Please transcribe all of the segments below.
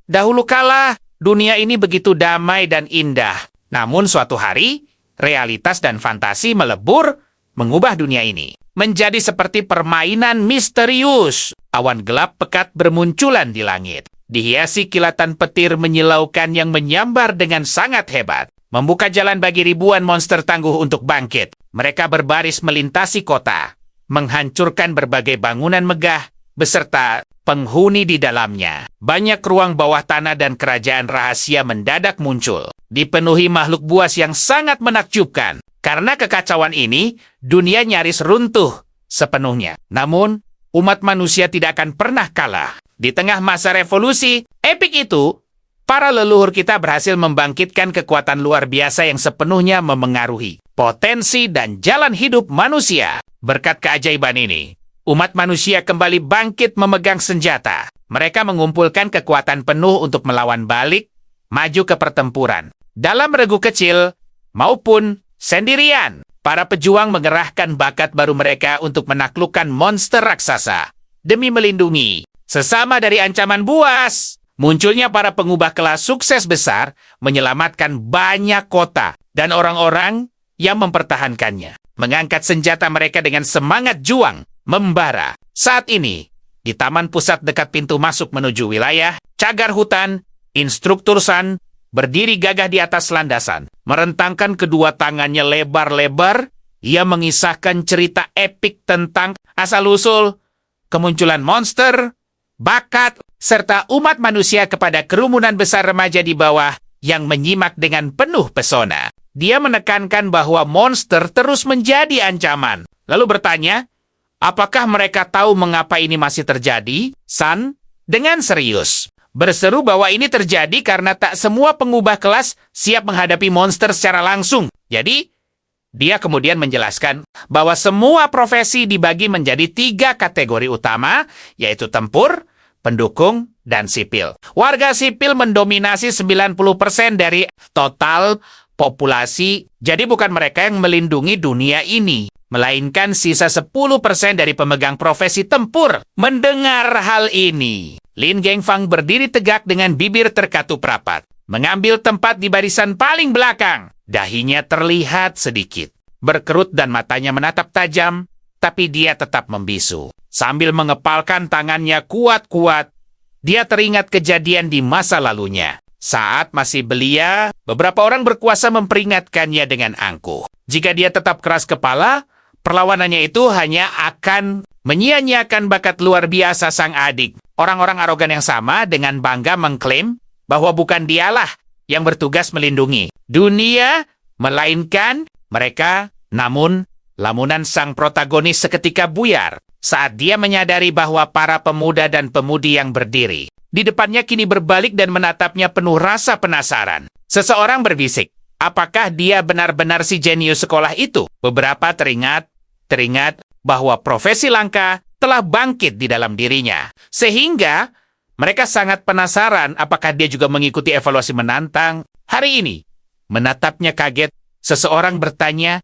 Dahulu kala, dunia ini begitu damai dan indah. Namun suatu hari, realitas dan fantasi melebur, mengubah dunia ini. Menjadi seperti permainan misterius. Awan gelap pekat bermunculan di langit. Dihiasi kilatan petir menyilaukan yang menyambar dengan sangat hebat. Membuka jalan bagi ribuan monster tangguh untuk bangkit. Mereka berbaris melintasi kota, menghancurkan berbagai bangunan megah, beserta penghuni di dalamnya. Banyak ruang bawah tanah dan kerajaan rahasia mendadak muncul, dipenuhi makhluk buas yang sangat menakjubkan. Karena kekacauan ini, dunia nyaris runtuh sepenuhnya. Namun, umat manusia tidak akan pernah kalah. Di tengah masa revolusi epik itu, para leluhur kita berhasil membangkitkan kekuatan luar biasa yang sepenuhnya memengaruhi potensi dan jalan hidup manusia. Berkat keajaiban ini, umat manusia kembali bangkit memegang senjata. Mereka mengumpulkan kekuatan penuh untuk melawan balik, maju ke pertempuran. Dalam regu kecil maupun sendirian, para pejuang mengerahkan bakat baru mereka untuk menaklukkan monster raksasa. Demi melindungi sesama dari ancaman buas, munculnya para pengubah kelas sukses besar menyelamatkan banyak kota dan orang-orang yang mempertahankannya. Mengangkat senjata mereka dengan semangat juang membara. Saat ini, di taman pusat dekat pintu masuk menuju wilayah, cagar hutan, instruktur Sun berdiri gagah di atas landasan. Merentangkan kedua tangannya lebar-lebar, ia mengisahkan cerita epik tentang asal-usul, kemunculan monster, bakat, serta umat manusia kepada kerumunan besar remaja di bawah yang menyimak dengan penuh pesona. Dia menekankan bahwa monster terus menjadi ancaman. Lalu bertanya, apakah mereka tahu mengapa ini masih terjadi? Sun dengan serius berseru bahwa ini terjadi karena tak semua pengubah kelas siap menghadapi monster secara langsung. Jadi, dia kemudian menjelaskan bahwa semua profesi dibagi menjadi 3 kategori utama, yaitu tempur, pendukung, dan sipil. Warga sipil mendominasi 90% dari total populasi, jadi bukan mereka yang melindungi dunia ini, melainkan sisa 10% dari pemegang profesi tempur. Mendengar hal ini, Lin Gangfang berdiri tegak dengan bibir terkatup rapat, mengambil tempat di barisan paling belakang. Dahinya terlihat sedikit berkerut dan matanya menatap tajam, tapi dia tetap membisu. Sambil mengepalkan tangannya kuat-kuat, dia teringat kejadian di masa lalunya. Saat masih belia, beberapa orang berkuasa memperingatkannya dengan angkuh. Jika dia tetap keras kepala, perlawanannya itu hanya akan menyia-nyiakan bakat luar biasa sang adik. Orang-orang arogan yang sama dengan bangga mengklaim bahwa bukan dialah yang bertugas melindungi dunia, melainkan mereka. Namun, lamunan sang protagonis seketika buyar saat dia menyadari bahwa para pemuda dan pemudi yang berdiri di depannya kini berbalik dan menatapnya penuh rasa penasaran. Seseorang berbisik, apakah dia benar-benar si jenius sekolah itu? Beberapa teringat bahwa profesi langka telah bangkit di dalam dirinya. Sehingga mereka sangat penasaran apakah dia juga mengikuti evaluasi menantang. Hari ini, menatapnya kaget, seseorang bertanya,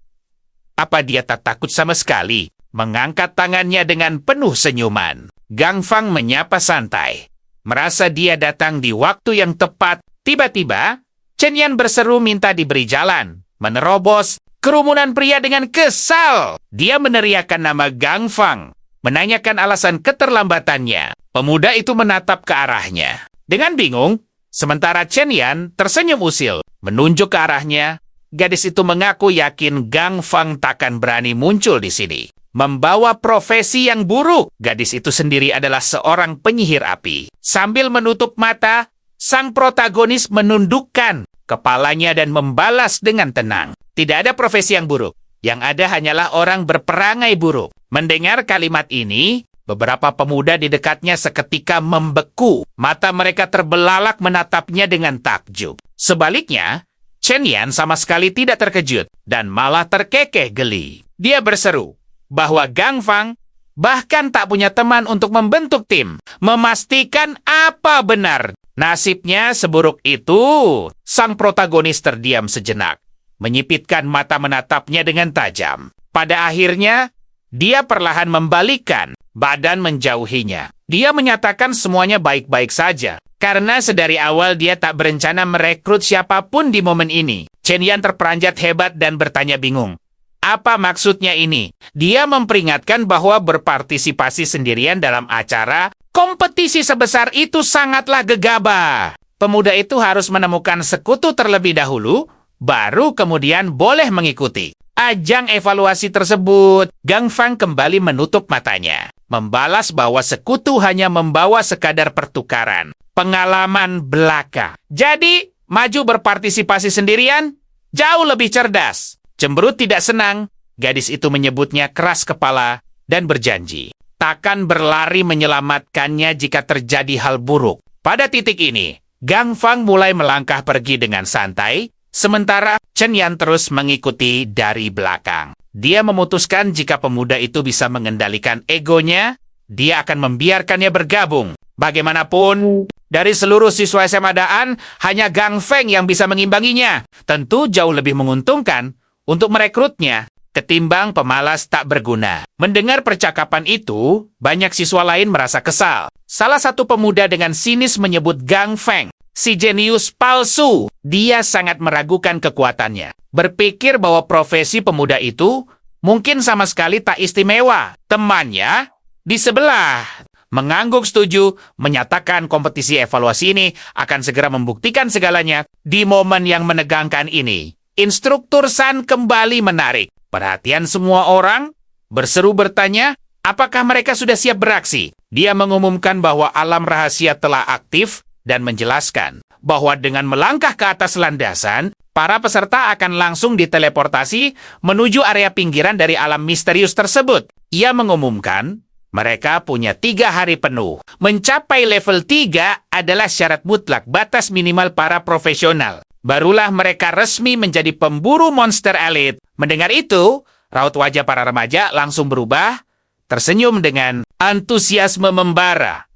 apa dia tak takut sama sekali? Mengangkat tangannya dengan penuh senyuman. Gangfang menyapa santai. Merasa dia datang di waktu yang tepat, tiba-tiba, Chen Yan berseru minta diberi jalan. Menerobos kerumunan pria dengan kesal. Dia meneriakkan nama Gangfang, menanyakan alasan keterlambatannya. Pemuda itu menatap ke arahnya. Dengan bingung, sementara Chen Yan tersenyum usil, menunjuk ke arahnya. Gadis itu mengaku yakin Gangfang takkan berani muncul di sini. Membawa profesi yang buruk. Gadis itu sendiri adalah seorang penyihir api. Sambil menutup mata, sang protagonis menundukkan kepalanya dan membalas dengan tenang. Tidak ada profesi yang buruk. Yang ada hanyalah orang berperangai buruk. Mendengar kalimat ini, beberapa pemuda di dekatnya seketika membeku. Mata mereka terbelalak menatapnya dengan takjub. Sebaliknya, Chen Yan sama sekali tidak terkejut dan malah terkekeh geli. Dia berseru bahwa Gangfang bahkan tak punya teman untuk membentuk tim, memastikan apa benar nasibnya seburuk itu. Sang protagonis terdiam sejenak, menyipitkan mata menatapnya dengan tajam. Pada akhirnya, dia perlahan membalikkan badan menjauhinya. Dia menyatakan semuanya baik-baik saja. Karena sedari awal dia tak berencana merekrut siapapun di momen ini. Chen Yan terperanjat hebat dan bertanya bingung. Apa maksudnya ini? Dia memperingatkan bahwa berpartisipasi sendirian dalam acara kompetisi sebesar itu sangatlah gegabah. Pemuda itu harus menemukan sekutu terlebih dahulu, baru kemudian boleh mengikuti. Ajang evaluasi tersebut, Gang Fang kembali menutup matanya. Membalas bahwa sekutu hanya membawa sekadar pertukaran. Pengalaman belaka. Jadi, maju berpartisipasi sendirian, jauh lebih cerdas. Cemberut tidak senang, gadis itu menyebutnya keras kepala dan berjanji. Takkan berlari menyelamatkannya jika terjadi hal buruk. Pada titik ini, Gang Fang mulai melangkah pergi dengan santai, sementara Chen Yan terus mengikuti dari belakang. Dia memutuskan jika pemuda itu bisa mengendalikan egonya, dia akan membiarkannya bergabung. Bagaimanapun, dari seluruh siswa SMA Daan, hanya Gang Feng yang bisa mengimbanginya. Tentu jauh lebih menguntungkan untuk merekrutnya ketimbang pemalas tak berguna. Mendengar percakapan itu, banyak siswa lain merasa kesal. Salah satu pemuda dengan sinis menyebut Gang Feng, si jenius palsu. Dia sangat meragukan kekuatannya. Berpikir bahwa profesi pemuda itu mungkin sama sekali tak istimewa. Temannya di sebelah mengangguk setuju, menyatakan kompetisi evaluasi ini akan segera membuktikan segalanya. Di momen yang menegangkan ini, instruktur San kembali menarik perhatian semua orang, berseru bertanya, apakah mereka sudah siap beraksi? Dia mengumumkan bahwa alam rahasia telah aktif dan menjelaskan bahwa dengan melangkah ke atas landasan, para peserta akan langsung diteleportasi menuju area pinggiran dari alam misterius tersebut. Ia mengumumkan mereka punya 3 hari penuh. Mencapai level 3 adalah syarat mutlak batas minimal para profesional. Barulah mereka resmi menjadi pemburu monster elit. Mendengar itu, raut wajah para remaja langsung berubah, tersenyum dengan antusiasme membara.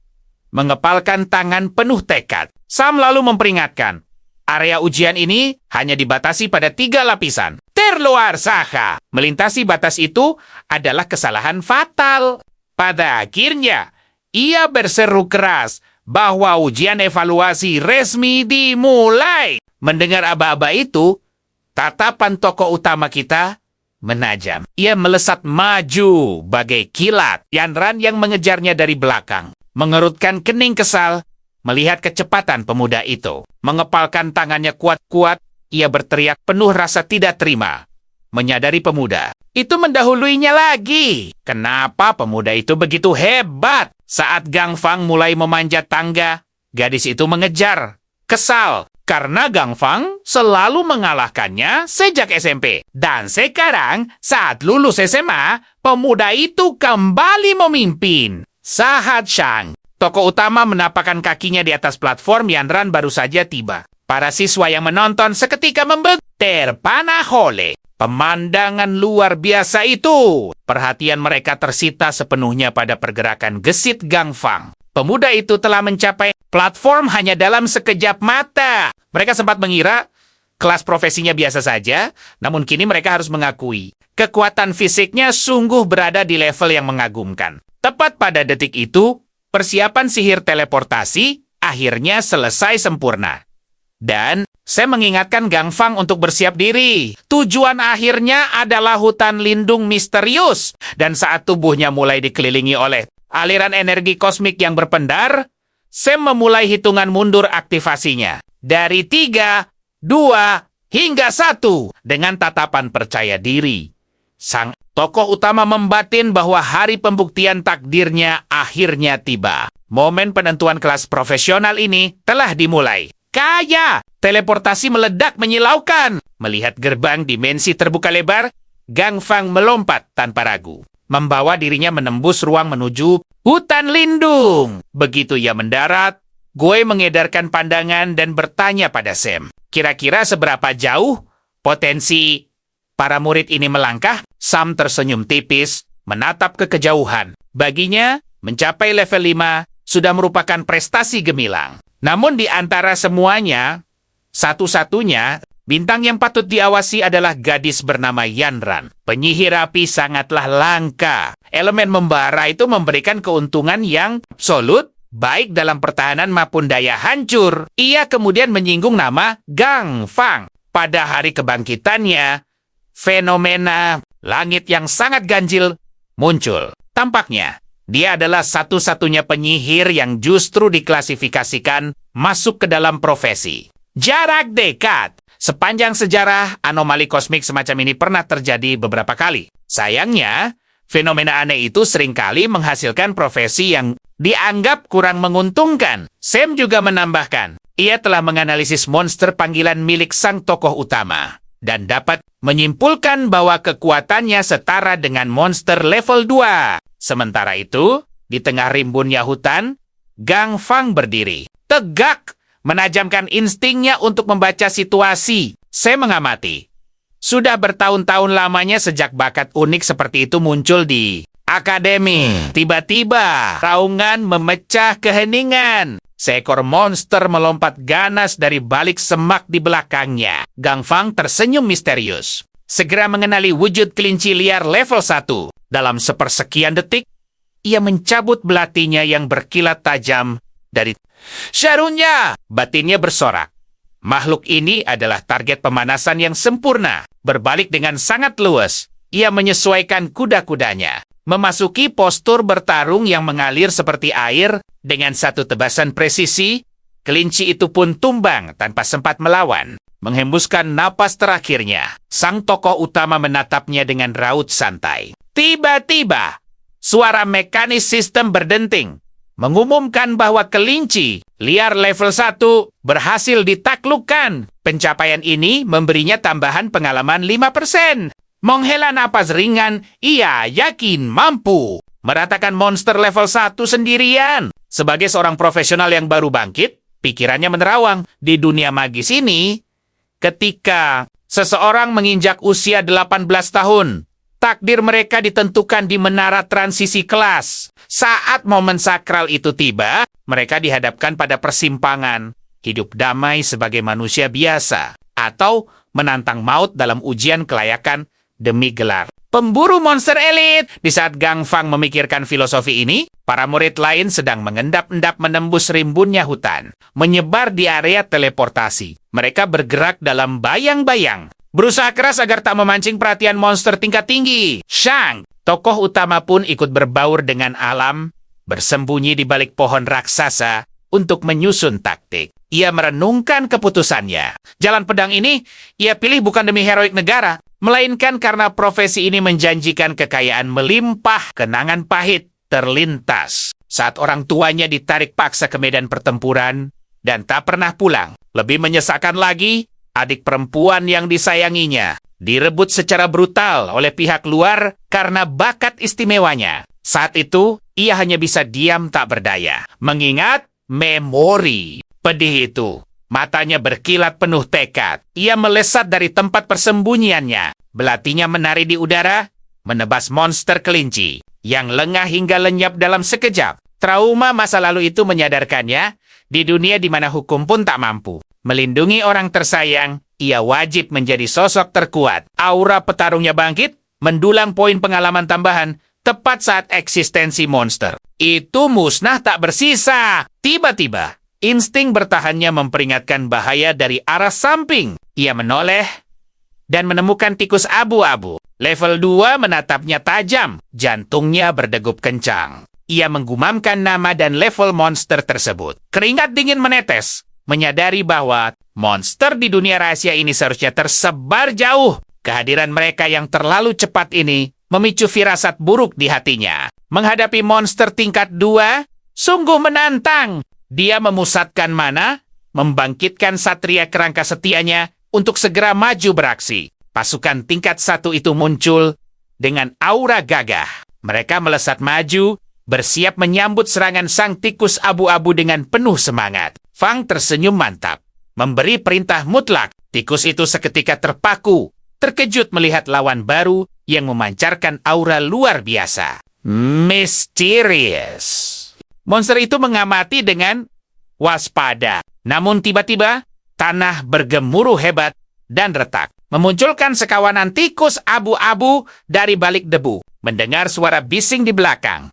Mengepalkan tangan penuh tekad. Sam lalu memperingatkan, area ujian ini hanya dibatasi pada 3 lapisan. Terluar saha. Melintasi batas itu adalah kesalahan fatal. Pada akhirnya, ia berseru keras bahwa ujian evaluasi resmi dimulai. Mendengar aba-aba itu, tatapan tokoh utama kita menajam. Ia melesat maju bagai kilat. Yanran yang mengejarnya dari belakang mengerutkan kening kesal melihat kecepatan pemuda itu. Mengepalkan tangannya kuat-kuat, ia berteriak penuh rasa tidak terima. Menyadari pemuda itu mendahuluinya lagi. Kenapa pemuda itu begitu hebat? Saat Gang Fang mulai memanjat tangga, gadis itu mengejar. Kesal, karena Gang Fang selalu mengalahkannya sejak SMP. Dan sekarang, saat lulus SMA, pemuda itu kembali memimpin. Sahat Shang, tokoh utama menapakkan kakinya di atas platform Yanran baru saja tiba. Para siswa yang menonton seketika membek. Terpana oleh pemandangan luar biasa itu. Perhatian mereka tersita sepenuhnya pada pergerakan gesit Gang Fang. Pemuda itu telah mencapai platform hanya dalam sekejap mata. Mereka sempat mengira kelas profesinya biasa saja, namun kini mereka harus mengakui kekuatan fisiknya sungguh berada di level yang mengagumkan. Tepat pada detik itu, persiapan sihir teleportasi akhirnya selesai sempurna. Dan saya mengingatkan Gang Fang untuk bersiap diri. Tujuan akhirnya adalah hutan lindung misterius. Dan saat tubuhnya mulai dikelilingi oleh aliran energi kosmik yang berpendar, Sam memulai hitungan mundur aktivasinya. Dari 3, 2, hingga 1 dengan tatapan percaya diri. Sang tokoh utama membatin bahwa hari pembuktian takdirnya akhirnya tiba. Momen penentuan kelas profesional ini telah dimulai. Kaya! Teleportasi meledak menyilaukan. Melihat gerbang dimensi terbuka lebar, Gang Fang melompat tanpa ragu. Membawa dirinya menembus ruang menuju hutan lindung. Begitu ia mendarat, Gue mengedarkan pandangan dan bertanya pada Sam. Kira-kira seberapa jauh potensi para murid ini melangkah? Sam tersenyum tipis, menatap ke kejauhan. Baginya, mencapai level 5 sudah merupakan prestasi gemilang. Namun di antara semuanya, satu-satunya bintang yang patut diawasi adalah gadis bernama Yanran. Penyihir api sangatlah langka. Elemen membara itu memberikan keuntungan yang absolut baik dalam pertahanan maupun daya hancur. Ia kemudian menyinggung nama Gang Fang. Pada hari kebangkitannya, fenomena langit yang sangat ganjil muncul. Tampaknya, dia adalah satu-satunya penyihir yang justru diklasifikasikan masuk ke dalam profesi. Jarak dekat. Sepanjang sejarah, anomali kosmik semacam ini pernah terjadi beberapa kali. Sayangnya, fenomena aneh itu seringkali menghasilkan profesi yang dianggap kurang menguntungkan. Sam juga menambahkan, ia telah menganalisis monster panggilan milik sang tokoh utama dan dapat menyimpulkan bahwa kekuatannya setara dengan monster level 2. Sementara itu, di tengah rimbunnya hutan, Gang Fang berdiri, tegak, menajamkan instingnya untuk membaca situasi. Saya mengamati. Sudah bertahun-tahun lamanya sejak bakat unik seperti itu muncul di akademi. Tiba-tiba, raungan memecah keheningan. Seekor monster melompat ganas dari balik semak di belakangnya. Gang Fang tersenyum misterius. Segera mengenali wujud kelinci liar level 1. Dalam sepersekian detik, ia mencabut belatinya yang berkilat tajam dari Syarunya, batinnya bersorak. Makhluk ini adalah target pemanasan yang sempurna. Berbalik dengan sangat luas, ia menyesuaikan kuda-kudanya. Memasuki postur bertarung yang mengalir seperti air dengan satu tebasan presisi, kelinci itu pun tumbang tanpa sempat melawan. Menghembuskan napas terakhirnya, sang tokoh utama menatapnya dengan raut santai. Tiba-tiba, suara mekanis sistem berdenting mengumumkan bahwa kelinci liar level 1 berhasil ditaklukkan. Pencapaian ini memberinya tambahan pengalaman 5%. Menghela napas ringan, ia yakin mampu meratakan monster level 1 sendirian. Sebagai seorang profesional yang baru bangkit, pikirannya menerawang. Di dunia magis ini, ketika seseorang menginjak usia 18 tahun, takdir mereka ditentukan di menara transisi kelas. Saat momen sakral itu tiba, mereka dihadapkan pada persimpangan, hidup damai sebagai manusia biasa, atau menantang maut dalam ujian kelayakan demi gelar pemburu monster elit. Di saat Gang Fang memikirkan filosofi ini, para murid lain sedang mengendap-endap menembus rimbunnya hutan, menyebar di area teleportasi. Mereka bergerak dalam bayang-bayang, berusaha keras agar tak memancing perhatian monster tingkat tinggi. Shang, tokoh utama pun ikut berbaur dengan alam, bersembunyi di balik pohon raksasa untuk menyusun taktik. Ia merenungkan keputusannya. Jalan pedang ini, ia pilih bukan demi heroik negara, melainkan karena profesi ini menjanjikan kekayaan melimpah, kenangan pahit terlintas. Saat orang tuanya ditarik paksa ke medan pertempuran dan tak pernah pulang. Lebih menyesakan lagi, adik perempuan yang disayanginya direbut secara brutal oleh pihak luar karena bakat istimewanya. Saat itu, ia hanya bisa diam tak berdaya, mengingat memori pedih itu. Matanya berkilat penuh tekad. Ia melesat dari tempat persembunyiannya. Belatinya menari di udara, menebas monster kelinci yang lengah hingga lenyap dalam sekejap. Trauma masa lalu itu menyadarkannya di dunia di mana hukum pun tak mampu melindungi orang tersayang. Ia wajib menjadi sosok terkuat. Aura petarungnya bangkit, mendulang poin pengalaman tambahan tepat saat eksistensi monster itu musnah tak bersisa. Tiba-tiba, insting bertahannya memperingatkan bahaya dari arah samping. Ia menoleh dan menemukan tikus abu-abu. Level 2 menatapnya tajam, jantungnya berdegup kencang. Ia menggumamkan nama dan level monster tersebut. Keringat dingin menetes, menyadari bahwa monster di dunia rahasia ini seharusnya tersebar jauh. Kehadiran mereka yang terlalu cepat ini memicu firasat buruk di hatinya. Menghadapi monster tingkat 2, sungguh menantang. Dia memusatkan mana, membangkitkan satria kerangka setianya untuk segera maju beraksi. Pasukan tingkat 1 itu muncul dengan aura gagah. Mereka melesat maju, bersiap menyambut serangan sang tikus abu-abu dengan penuh semangat. Fang tersenyum mantap, memberi perintah mutlak. Tikus itu seketika terpaku, terkejut melihat lawan baru yang memancarkan aura luar biasa. Mysterious. Monster itu mengamati dengan waspada. Namun tiba-tiba, tanah bergemuruh hebat dan retak, memunculkan sekawanan tikus abu-abu dari balik debu. Mendengar suara bising di belakang,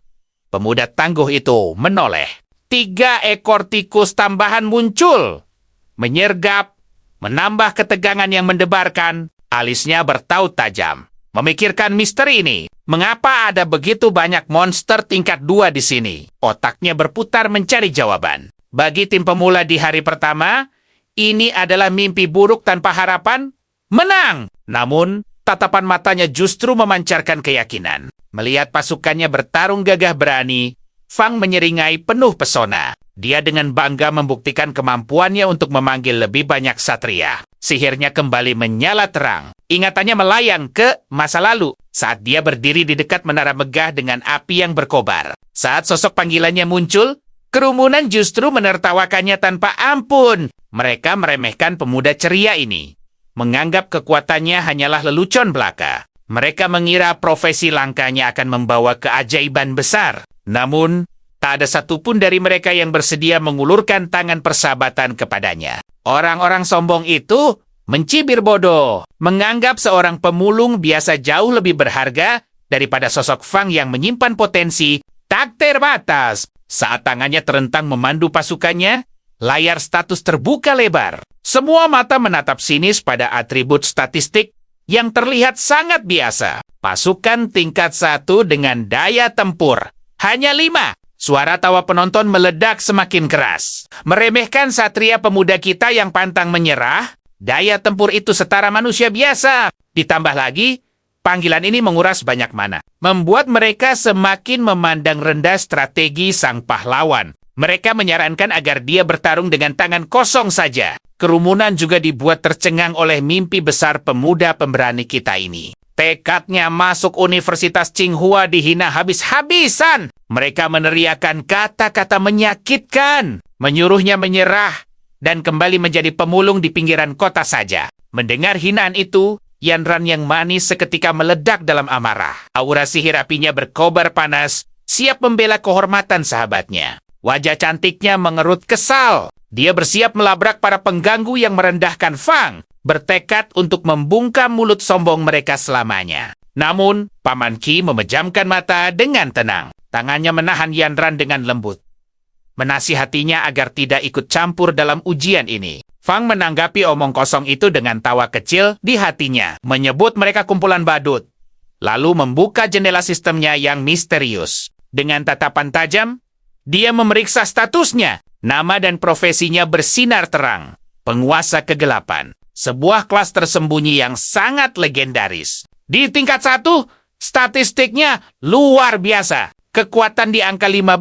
pemuda tangguh itu menoleh. 3 ekor tikus tambahan muncul. Menyergap, menambah ketegangan yang mendebarkan, alisnya bertaut tajam. Memikirkan misteri ini, mengapa ada begitu banyak monster tingkat 2 di sini? Otaknya berputar mencari jawaban. Bagi tim pemula di hari pertama, ini adalah mimpi buruk tanpa harapan. Menang! Namun, tatapan matanya justru memancarkan keyakinan. Melihat pasukannya bertarung gagah berani, Fang menyeringai penuh pesona. Dia dengan bangga membuktikan kemampuannya untuk memanggil lebih banyak satria. Sihirnya kembali menyala terang. Ingatannya melayang ke masa lalu saat dia berdiri di dekat menara megah dengan api yang berkobar. Saat sosok panggilannya muncul, kerumunan justru menertawakannya tanpa ampun. Mereka meremehkan pemuda ceria ini, menganggap kekuatannya hanyalah lelucon belaka. Mereka mengira profesi langkanya akan membawa keajaiban besar. Namun, tak ada satupun dari mereka yang bersedia mengulurkan tangan persahabatan kepadanya. Orang-orang sombong itu mencibir bodoh, menganggap seorang pemulung biasa jauh lebih berharga daripada sosok Fang yang menyimpan potensi tak terbatas. Saat tangannya terentang memandu pasukannya, layar status terbuka lebar. Semua mata menatap sinis pada atribut statistik yang terlihat sangat biasa. Pasukan tingkat 1 dengan daya tempur hanya 5. Suara tawa penonton meledak semakin keras. Meremehkan satria pemuda kita yang pantang menyerah. Daya tempur itu setara manusia biasa. Ditambah lagi, panggilan ini menguras banyak mana, membuat mereka semakin memandang rendah strategi sang pahlawan. Mereka menyarankan agar dia bertarung dengan tangan kosong saja. Kerumunan juga dibuat tercengang oleh mimpi besar pemuda pemberani kita ini. Tekadnya masuk Universitas Tsinghua dihina habis-habisan. Mereka meneriakan kata-kata menyakitkan, menyuruhnya menyerah, dan kembali menjadi pemulung di pinggiran kota saja. Mendengar hinaan itu, Yanran yang manis seketika meledak dalam amarah. Aura sihir apinya berkobar panas, siap membela kehormatan sahabatnya. Wajah cantiknya mengerut kesal. Dia bersiap melabrak para pengganggu yang merendahkan Fang, bertekad untuk membungkam mulut sombong mereka selamanya. Namun, Paman Qi memejamkan mata dengan tenang. Tangannya menahan Yanran dengan lembut, menasihatinya agar tidak ikut campur dalam ujian ini. Fang menanggapi omong kosong itu dengan tawa kecil di hatinya, menyebut mereka kumpulan badut, lalu membuka jendela sistemnya yang misterius. Dengan tatapan tajam, dia memeriksa statusnya. Nama dan profesinya bersinar terang. Penguasa kegelapan. Sebuah kelas tersembunyi yang sangat legendaris. Di tingkat 1, statistiknya luar biasa. Kekuatan di angka 15,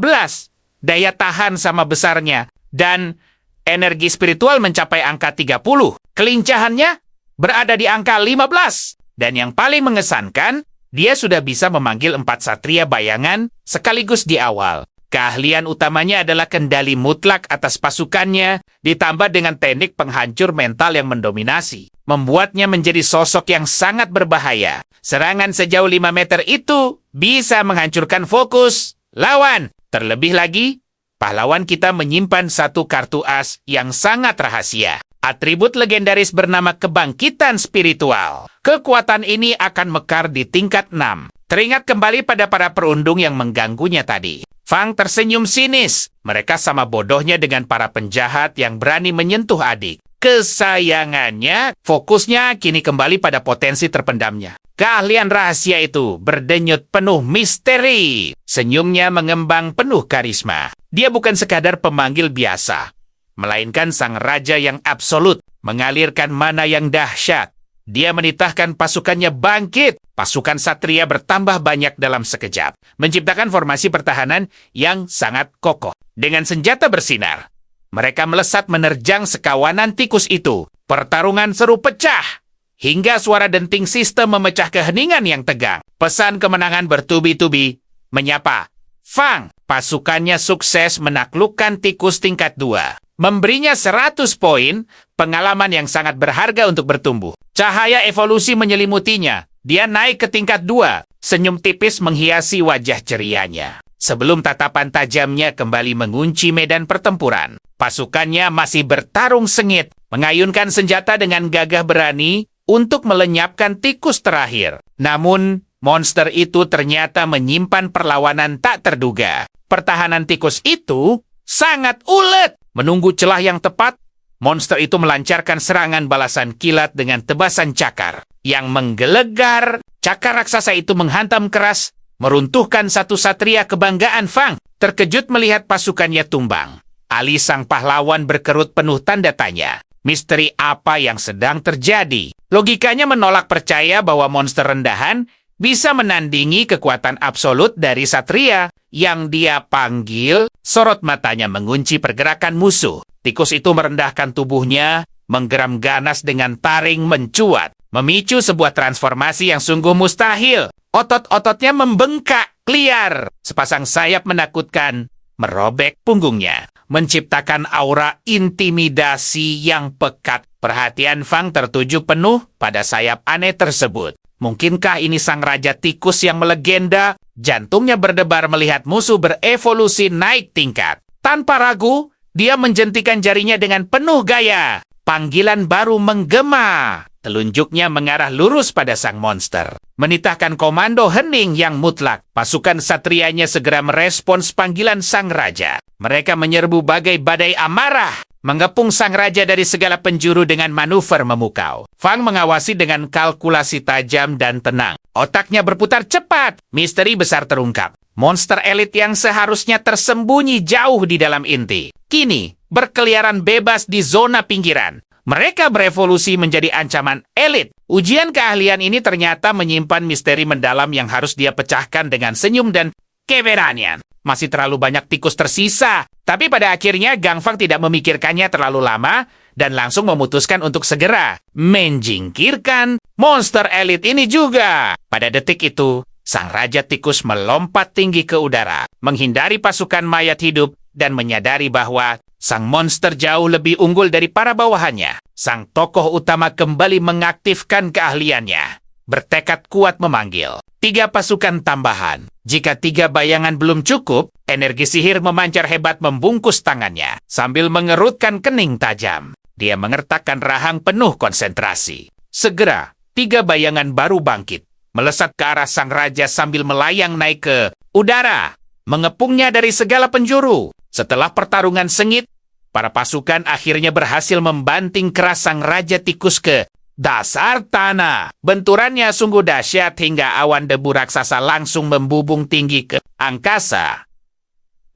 daya tahan sama besarnya, dan energi spiritual mencapai angka 30. Kelincahannya berada di angka 15. Dan yang paling mengesankan, dia sudah bisa memanggil 4 satria bayangan sekaligus di awal. Keahlian utamanya adalah kendali mutlak atas pasukannya, ditambah dengan teknik penghancur mental yang mendominasi. Membuatnya menjadi sosok yang sangat berbahaya. Serangan sejauh 5 meter itu bisa menghancurkan fokus lawan. Terlebih lagi, pahlawan kita menyimpan satu kartu as yang sangat rahasia. Atribut legendaris bernama kebangkitan spiritual. Kekuatan ini akan mekar di tingkat 6. Teringat kembali pada para perundung yang mengganggunya tadi. Fang tersenyum sinis. Mereka sama bodohnya dengan para penjahat yang berani menyentuh adik. Kesayangannya, fokusnya kini kembali pada potensi terpendamnya. Keahlian rahasia itu berdenyut penuh misteri. Senyumnya mengembang penuh karisma. Dia bukan sekadar pemanggil biasa, melainkan sang raja yang absolut, mengalirkan mana yang dahsyat. Dia menitahkan pasukannya bangkit. Pasukan satria bertambah banyak dalam sekejap, menciptakan formasi pertahanan yang sangat kokoh. Dengan senjata bersinar, mereka melesat menerjang sekawanan tikus itu. Pertarungan seru pecah, hingga suara denting sistem memecah keheningan yang tegang. Pesan kemenangan bertubi-tubi menyapa Fang. Pasukannya sukses menaklukkan tikus tingkat 2. Memberinya 100 poin, pengalaman yang sangat berharga untuk bertumbuh. Cahaya evolusi menyelimutinya. Dia naik ke tingkat 2. Senyum tipis menghiasi wajah cerianya. Sebelum tatapan tajamnya kembali mengunci medan pertempuran, pasukannya masih bertarung sengit, mengayunkan senjata dengan gagah berani untuk melenyapkan tikus terakhir. Namun, monster itu ternyata menyimpan perlawanan tak terduga. Pertahanan tikus itu sangat ulet. Menunggu celah yang tepat, monster itu melancarkan serangan balasan kilat dengan tebasan cakar yang menggelegar. Cakar raksasa itu menghantam keras, meruntuhkan satu satria kebanggaan Fang. Terkejut melihat pasukannya tumbang. Ali sang pahlawan berkerut penuh tanda tanya. Misteri apa yang sedang terjadi? Logikanya menolak percaya bahwa monster rendahan bisa menandingi kekuatan absolut dari satria yang dia panggil. Sorot matanya mengunci pergerakan musuh. Tikus itu merendahkan tubuhnya, menggeram ganas dengan taring mencuat, memicu sebuah transformasi yang sungguh mustahil. Otot-ototnya membengkak, liar. Sepasang sayap menakutkan merobek punggungnya, menciptakan aura intimidasi yang pekat. Perhatian Fang tertuju penuh pada sayap aneh tersebut. Mungkinkah ini sang raja tikus yang melegenda? Jantungnya berdebar melihat musuh berevolusi naik tingkat. Tanpa ragu, dia menjentikan jarinya dengan penuh gaya. Panggilan baru menggema. Telunjuknya mengarah lurus pada sang monster. Menitahkan komando hening yang mutlak. Pasukan satrianya segera merespons panggilan sang raja. Mereka menyerbu bagai badai amarah, mengepung sang raja dari segala penjuru dengan manuver memukau. Fang mengawasi dengan kalkulasi tajam dan tenang. Otaknya berputar cepat. Misteri besar terungkap. Monster elit yang seharusnya tersembunyi jauh di dalam inti, kini berkeliaran bebas di zona pinggiran. Mereka berevolusi menjadi ancaman elit. Ujian keahlian ini ternyata menyimpan misteri mendalam yang harus dia pecahkan dengan senyum dan keberanian. Masih terlalu banyak tikus tersisa. Tapi pada akhirnya Gang Fang tidak memikirkannya terlalu lama dan langsung memutuskan untuk segera menjingkirkan monster elit ini juga. Pada detik itu, sang raja tikus melompat tinggi ke udara, menghindari pasukan mayat hidup dan menyadari bahwa sang monster jauh lebih unggul dari para bawahannya. Sang tokoh utama kembali mengaktifkan keahliannya. Bertekad kuat memanggil 3 pasukan tambahan. Jika 3 bayangan belum cukup, energi sihir memancar hebat membungkus tangannya. Sambil mengerutkan kening tajam, dia mengertakkan rahang penuh konsentrasi. Segera, 3 bayangan baru bangkit, melesat ke arah sang raja sambil melayang naik ke udara, mengepungnya dari segala penjuru. Setelah pertarungan sengit, para pasukan akhirnya berhasil membanting keras sang raja tikus ke dasar tanah. Benturannya sungguh dahsyat hingga awan debu raksasa langsung membubung tinggi ke angkasa.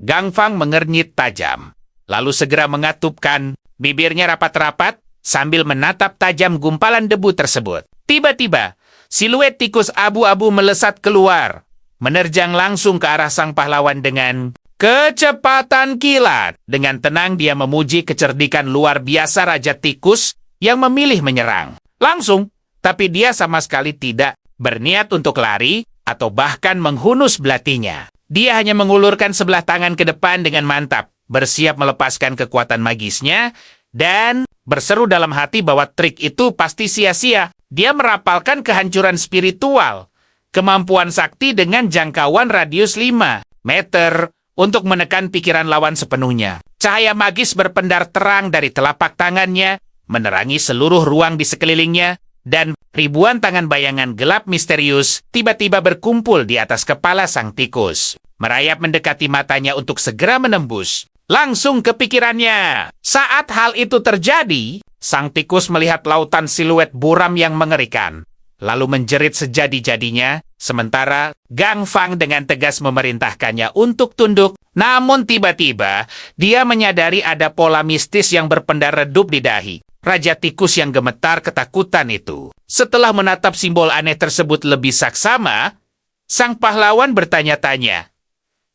Gang Fang mengernyit tajam, lalu segera mengatupkan bibirnya rapat-rapat sambil menatap tajam gumpalan debu tersebut. Tiba-tiba, siluet tikus abu-abu melesat keluar, menerjang langsung ke arah sang pahlawan dengan kecepatan kilat. Dengan tenang dia memuji kecerdikan luar biasa Raja Tikus yang memilih menyerang. Langsung, tapi dia sama sekali tidak berniat untuk lari atau bahkan menghunus belatinya. Dia hanya mengulurkan sebelah tangan ke depan dengan mantap, bersiap melepaskan kekuatan magisnya, dan berseru dalam hati bahwa trik itu pasti sia-sia. Dia merapalkan kehancuran spiritual, kemampuan sakti dengan jangkauan radius 5 meter untuk menekan pikiran lawan sepenuhnya. Cahaya magis berpendar terang dari telapak tangannya, menerangi seluruh ruang di sekelilingnya, dan ribuan tangan bayangan gelap misterius tiba-tiba berkumpul di atas kepala sang tikus. Merayap mendekati matanya untuk segera menembus. Langsung ke pikirannya. Saat hal itu terjadi, sang tikus melihat lautan siluet buram yang mengerikan, lalu menjerit sejadi-jadinya, sementara Gang Fang dengan tegas memerintahkannya untuk tunduk. Namun tiba-tiba, dia menyadari ada pola mistis yang berpendar redup di dahi Raja Tikus yang gemetar ketakutan itu. Setelah menatap simbol aneh tersebut lebih saksama, sang pahlawan bertanya-tanya,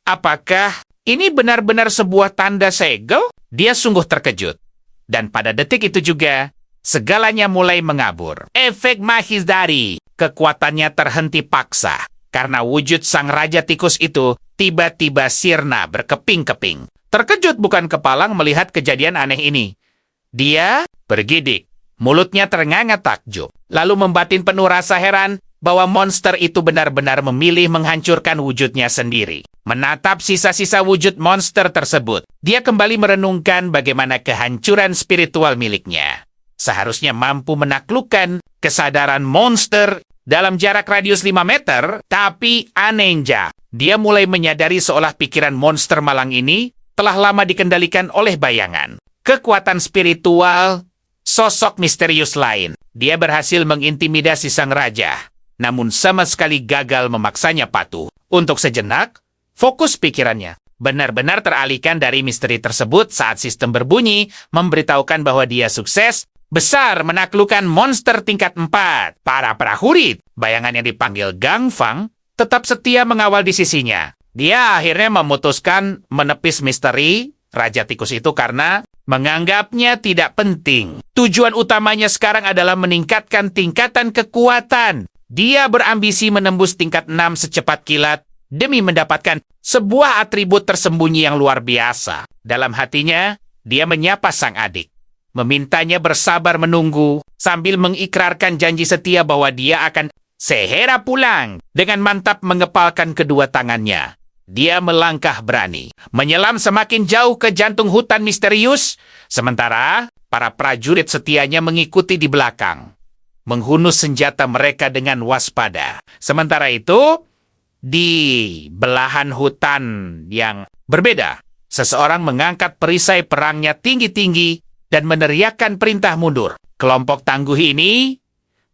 apakah ini benar-benar sebuah tanda segel? Dia sungguh terkejut. Dan pada detik itu juga, segalanya mulai mengabur. Efek magis dari kekuatannya terhenti paksa, karena wujud sang Raja Tikus itu tiba-tiba sirna berkeping-keping. Terkejut bukan kepalang melihat kejadian aneh ini. Dia bergidik, mulutnya ternganga takjub, lalu membatin penuh rasa heran bahwa monster itu benar-benar memilih menghancurkan wujudnya sendiri. Menatap sisa-sisa wujud monster tersebut, dia kembali merenungkan bagaimana kehancuran spiritual miliknya seharusnya mampu menaklukkan kesadaran monster dalam jarak radius 5 meter, tapi anehnya, dia mulai menyadari seolah pikiran monster malang ini telah lama dikendalikan oleh bayangan. Kekuatan spiritual, sosok misterius lain. Dia berhasil mengintimidasi sang raja, namun sama sekali gagal memaksanya patuh. Untuk sejenak, fokus pikirannya benar-benar teralihkan dari misteri tersebut saat sistem berbunyi memberitahukan bahwa dia sukses besar menaklukkan monster tingkat 4. Para prajurit, bayangan yang dipanggil Gang Fang, tetap setia mengawal di sisinya. Dia akhirnya memutuskan menepis misteri Raja Tikus itu karena menganggapnya tidak penting. Tujuan utamanya sekarang adalah meningkatkan tingkatan kekuatan. Dia berambisi menembus tingkat 6 secepat kilat demi mendapatkan sebuah atribut tersembunyi yang luar biasa. Dalam hatinya, dia menyapa sang adik, memintanya bersabar menunggu sambil mengikrarkan janji setia bahwa dia akan segera pulang. Dengan mantap mengepalkan kedua tangannya, dia melangkah berani, menyelam semakin jauh ke jantung hutan misterius, sementara para prajurit setianya mengikuti di belakang, menghunus senjata mereka dengan waspada. Sementara itu, di belahan hutan yang berbeda, seseorang mengangkat perisai perangnya tinggi-tinggi dan meneriakkan perintah mundur. Kelompok tangguh ini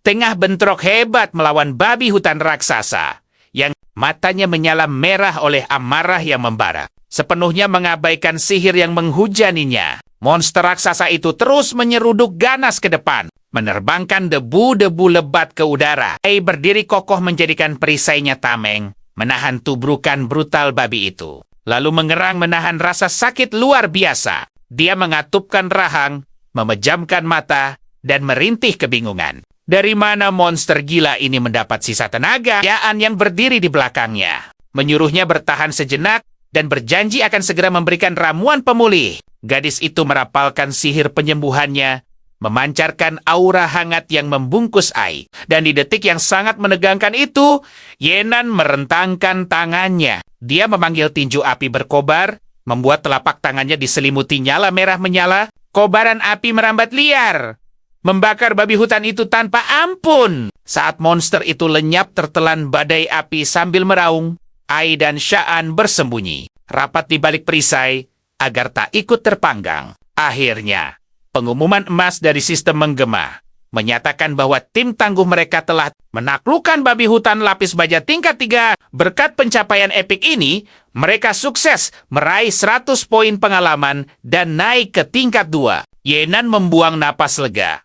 tengah bentrok hebat melawan babi hutan raksasa yang matanya menyala merah oleh amarah yang membara. Sepenuhnya mengabaikan sihir yang menghujaninya, monster raksasa itu terus menyeruduk ganas ke depan, menerbangkan debu-debu lebat ke udara. Berdiri kokoh menjadikan perisainya tameng, menahan tubrukan brutal babi itu. Lalu mengerang menahan rasa sakit luar biasa. Dia mengatupkan rahang, memejamkan mata, dan merintih kebingungan. Dari mana monster gila ini mendapat sisa tenaga? Yaan yang berdiri di belakangnya menyuruhnya bertahan sejenak dan berjanji akan segera memberikan ramuan pemulih. Gadis itu merapalkan sihir penyembuhannya, memancarkan aura hangat yang membungkus Ai. Dan di detik yang sangat menegangkan itu, Yenan merentangkan tangannya. Dia memanggil tinju api berkobar, membuat telapak tangannya diselimuti nyala merah menyala. Kobaran api merambat liar, membakar babi hutan itu tanpa ampun. Saat monster itu lenyap tertelan badai api sambil meraung, Ai dan Sha'an bersembunyi, rapat di balik perisai agar tak ikut terpanggang. Akhirnya, pengumuman emas dari sistem menggema menyatakan bahwa tim tangguh mereka telah menaklukkan babi hutan lapis baja tingkat 3. Berkat pencapaian epik ini, mereka sukses meraih 100 poin pengalaman dan naik ke tingkat 2. Yenan membuang napas lega,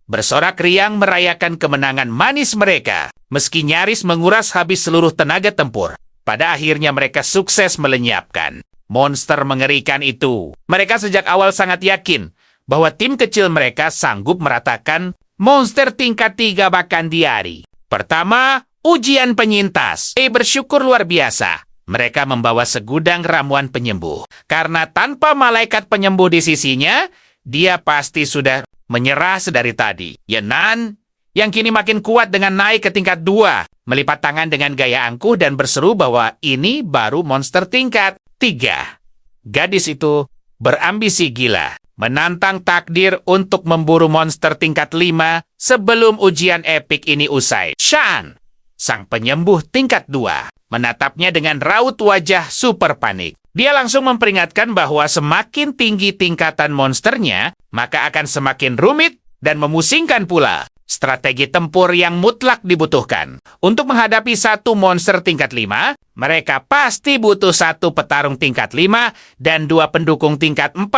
bersorak riang merayakan kemenangan manis mereka. Meski nyaris menguras habis seluruh tenaga tempur, pada akhirnya mereka sukses melenyapkan monster mengerikan itu. Mereka sejak awal sangat yakin bahwa tim kecil mereka sanggup meratakan monster tingkat 3 Bakandiari. Pertama, ujian penyintas. Bersyukur luar biasa. Mereka membawa segudang ramuan penyembuh. Karena tanpa malaikat penyembuh di sisinya, dia pasti sudah menyerah sedari tadi. Yenan, yang kini makin kuat dengan naik ke tingkat 2, melipat tangan dengan gaya angkuh dan berseru bahwa ini baru monster tingkat 3. Gadis itu berambisi gila, menantang takdir untuk memburu monster tingkat 5 sebelum ujian epik ini usai. Shan, sang penyembuh tingkat 2, menatapnya dengan raut wajah super panik. Dia langsung memperingatkan bahwa semakin tinggi tingkatan monsternya, maka akan semakin rumit dan memusingkan pula. Strategi tempur yang mutlak dibutuhkan. Untuk menghadapi satu monster tingkat 5, mereka pasti butuh satu petarung tingkat 5 dan 2 pendukung tingkat 4.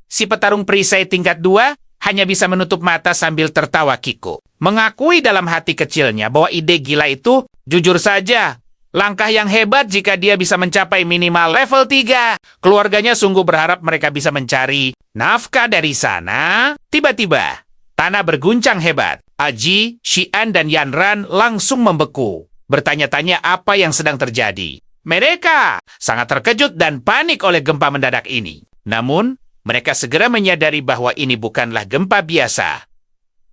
Si petarung perisai tingkat 2 hanya bisa menutup mata sambil tertawa kiku. Mengakui dalam hati kecilnya bahwa ide gila itu, jujur saja, langkah yang hebat jika dia bisa mencapai minimal level 3. Keluarganya sungguh berharap mereka bisa mencari nafkah dari sana. Tiba-tiba, tanah berguncang hebat. Aji, Xian, dan Yanran langsung membeku, bertanya-tanya apa yang sedang terjadi. Mereka sangat terkejut dan panik oleh gempa mendadak ini. Namun, mereka segera menyadari bahwa ini bukanlah gempa biasa,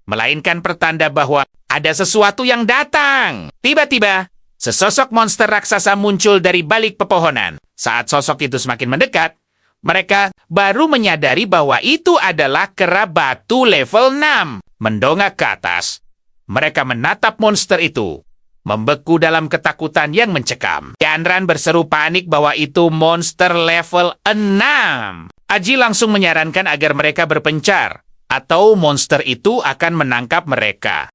melainkan pertanda bahwa ada sesuatu yang datang. Tiba-tiba, sesosok monster raksasa muncul dari balik pepohonan. Saat sosok itu semakin mendekat, mereka baru menyadari bahwa itu adalah kera batu level 6. Mendongak ke atas, mereka menatap monster itu, membeku dalam ketakutan yang mencekam. Yanran berseru panik bahwa itu monster level 6. Aji langsung menyarankan agar mereka berpencar, atau monster itu akan menangkap mereka.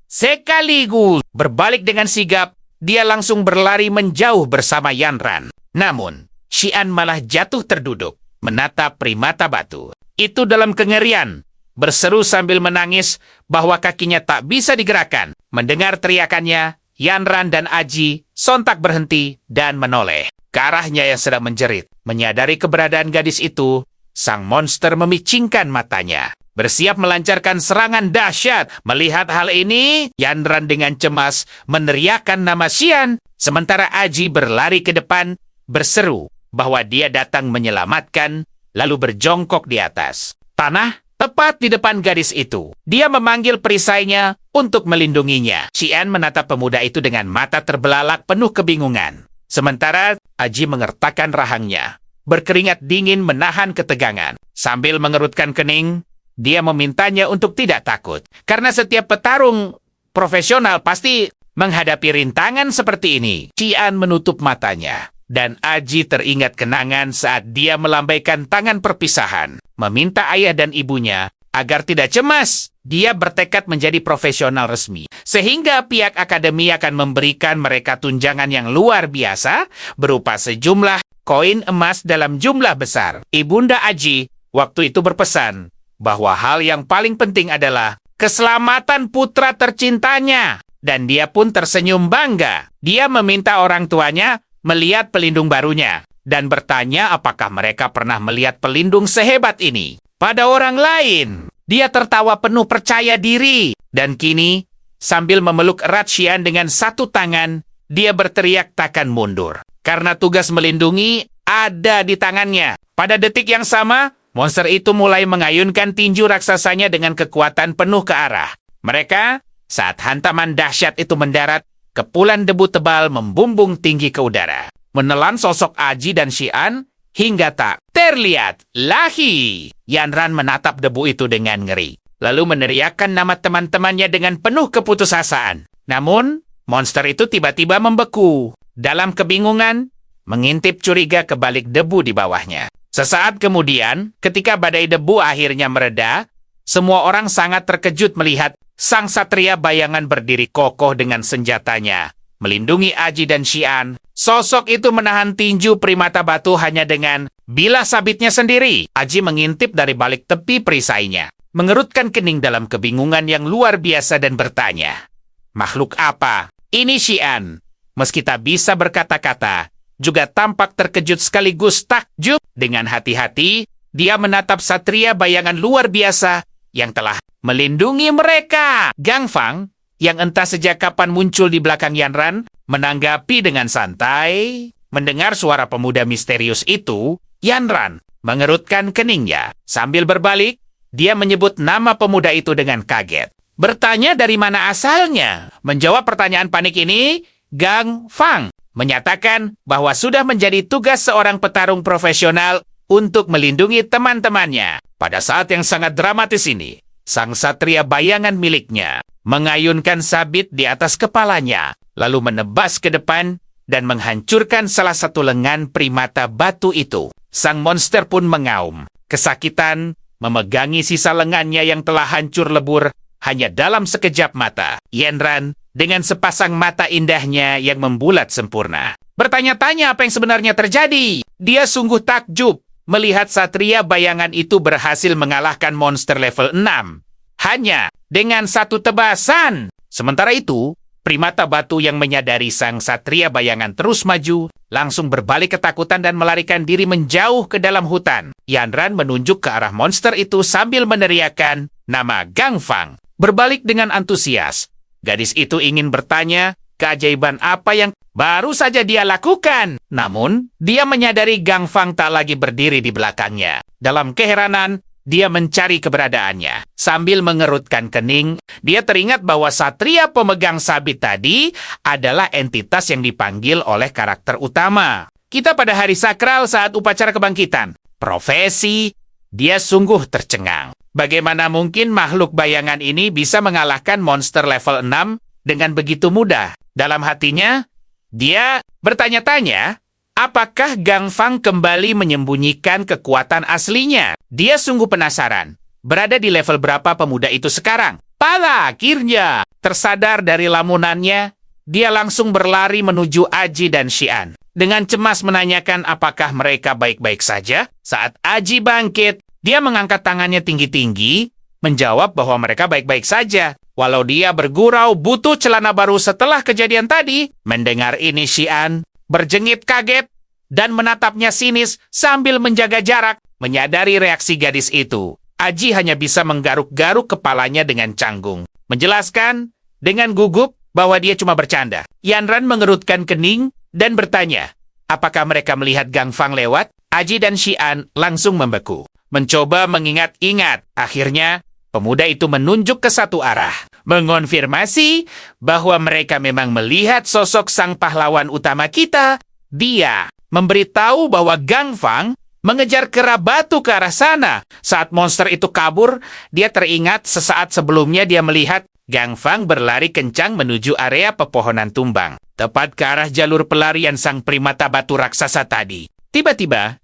Sekaligus berbalik dengan sigap, dia langsung berlari menjauh bersama Yanran. Namun, Xian malah jatuh terduduk, menatap primata batu. Itu dalam kengerian, berseru sambil menangis bahwa kakinya tak bisa digerakkan. Mendengar teriakannya, Yanran dan Aji sontak berhenti dan menoleh ke arahnya yang sedang menjerit. Menyadari keberadaan gadis itu, sang monster memicingkan matanya, bersiap melancarkan serangan dahsyat. Melihat hal ini, Yanran dengan cemas meneriakkan nama Xian, sementara Aji berlari ke depan, berseru bahwa dia datang menyelamatkan, lalu berjongkok di atas tanah tepat di depan gadis itu. Dia memanggil perisainya untuk melindunginya. Xian menatap pemuda itu dengan mata terbelalak penuh kebingungan. Sementara Aji mengertakkan rahangnya, berkeringat dingin menahan ketegangan. Sambil mengerutkan kening, dia memintanya untuk tidak takut. Karena setiap petarung profesional pasti menghadapi rintangan seperti ini. Xian menutup matanya, dan Aji teringat kenangan saat dia melambaikan tangan perpisahan, meminta ayah dan ibunya agar tidak cemas. Dia bertekad menjadi profesional resmi, sehingga pihak akademi akan memberikan mereka tunjangan yang luar biasa berupa sejumlah koin emas dalam jumlah besar. Ibunda Aji waktu itu berpesan bahwa hal yang paling penting adalah keselamatan putra tercintanya, dan dia pun tersenyum bangga. Dia meminta orang tuanya melihat pelindung barunya dan bertanya apakah mereka pernah melihat pelindung sehebat ini pada orang lain. Dia tertawa penuh percaya diri, dan kini sambil memeluk erat Xian dengan satu tangan, dia berteriak takkan mundur karena tugas melindungi ada di tangannya. Pada detik yang sama, monster itu mulai mengayunkan tinju raksasanya dengan kekuatan penuh ke arah mereka. Saat hantaman dahsyat itu mendarat, kepulan debu tebal membumbung tinggi ke udara, menelan sosok Aji dan Xian hingga tak terlihat lagi. Yanran menatap debu itu dengan ngeri, lalu meneriakkan nama teman-temannya dengan penuh keputusasaan. Namun, monster itu tiba-tiba membeku. Dalam kebingungan, mengintip curiga ke balik debu di bawahnya. Sesaat kemudian, ketika badai debu akhirnya mereda, semua orang sangat terkejut melihat sang satria bayangan berdiri kokoh dengan senjatanya, melindungi Aji dan Xian. Sosok itu menahan tinju primata batu hanya dengan bilah sabitnya sendiri. Aji mengintip dari balik tepi perisainya, mengerutkan kening dalam kebingungan yang luar biasa dan bertanya, makhluk apa ini Xian? Meski tak bisa berkata-kata, juga tampak terkejut sekaligus takjub. Dengan hati-hati, dia menatap satria bayangan luar biasa yang telah melindungi mereka. Gang Fang, yang entah sejak kapan muncul di belakang Yanran, menanggapi dengan santai. Mendengar suara pemuda misterius itu, Yanran mengerutkan keningnya. Sambil berbalik, dia menyebut nama pemuda itu dengan kaget. Bertanya dari mana asalnya. Menjawab pertanyaan panik ini, Gang Fang menyatakan bahwa sudah menjadi tugas seorang petarung profesional untuk melindungi teman-temannya. Pada saat yang sangat dramatis ini, sang satria bayangan miliknya mengayunkan sabit di atas kepalanya, lalu menebas ke depan dan menghancurkan salah satu lengan primata batu itu. Sang monster pun mengaum, kesakitan memegangi sisa lengannya yang telah hancur lebur hanya dalam sekejap mata. Yanran dengan sepasang mata indahnya yang membulat sempurna bertanya-tanya apa yang sebenarnya terjadi. Dia sungguh takjub melihat satria bayangan itu berhasil mengalahkan monster level 6 hanya dengan satu tebasan. Sementara itu, primata batu yang menyadari sang satria bayangan terus maju, langsung berbalik ketakutan dan melarikan diri menjauh ke dalam hutan. Yanran menunjuk ke arah monster itu sambil meneriakkan nama Gang Fang. Berbalik dengan antusias, gadis itu ingin bertanya keajaiban apa yang baru saja dia lakukan. Namun, dia menyadari Gang Fang tak lagi berdiri di belakangnya. Dalam keheranan, dia mencari keberadaannya. Sambil mengerutkan kening, dia teringat bahwa satria pemegang sabit tadi adalah entitas yang dipanggil oleh karakter utama kita pada hari sakral saat upacara kebangkitan. Profesi, dia sungguh tercengang. Bagaimana mungkin makhluk bayangan ini bisa mengalahkan monster level 6 dengan begitu mudah? Dalam hatinya, dia bertanya-tanya, apakah Gang Fang kembali menyembunyikan kekuatan aslinya? Dia sungguh penasaran. Berada di level berapa pemuda itu sekarang? Pada akhirnya, tersadar dari lamunannya, dia langsung berlari menuju Aji dan Xian. Dengan cemas menanyakan apakah mereka baik-baik saja. Saat Aji bangkit, dia mengangkat tangannya tinggi-tinggi, menjawab bahwa mereka baik-baik saja. Walau dia bergurau butuh celana baru setelah kejadian tadi, mendengar ini Xian berjengit kaget dan menatapnya sinis sambil menjaga jarak, menyadari reaksi gadis itu. Aji hanya bisa menggaruk-garuk kepalanya dengan canggung, menjelaskan dengan gugup bahwa dia cuma bercanda. Yanran mengerutkan kening dan bertanya, apakah mereka melihat Gang Fang lewat? Aji dan Xian langsung membeku, mencoba mengingat-ingat. Akhirnya, pemuda itu menunjuk ke satu arah, mengonfirmasi bahwa mereka memang melihat sosok sang pahlawan utama kita. Dia memberitahu bahwa Gang Fang mengejar kera batu ke arah sana. Saat monster itu kabur, dia teringat sesaat sebelumnya dia melihat Gang Fang berlari kencang menuju area pepohonan tumbang, tepat ke arah jalur pelarian sang primata batu raksasa tadi. Tiba-tiba,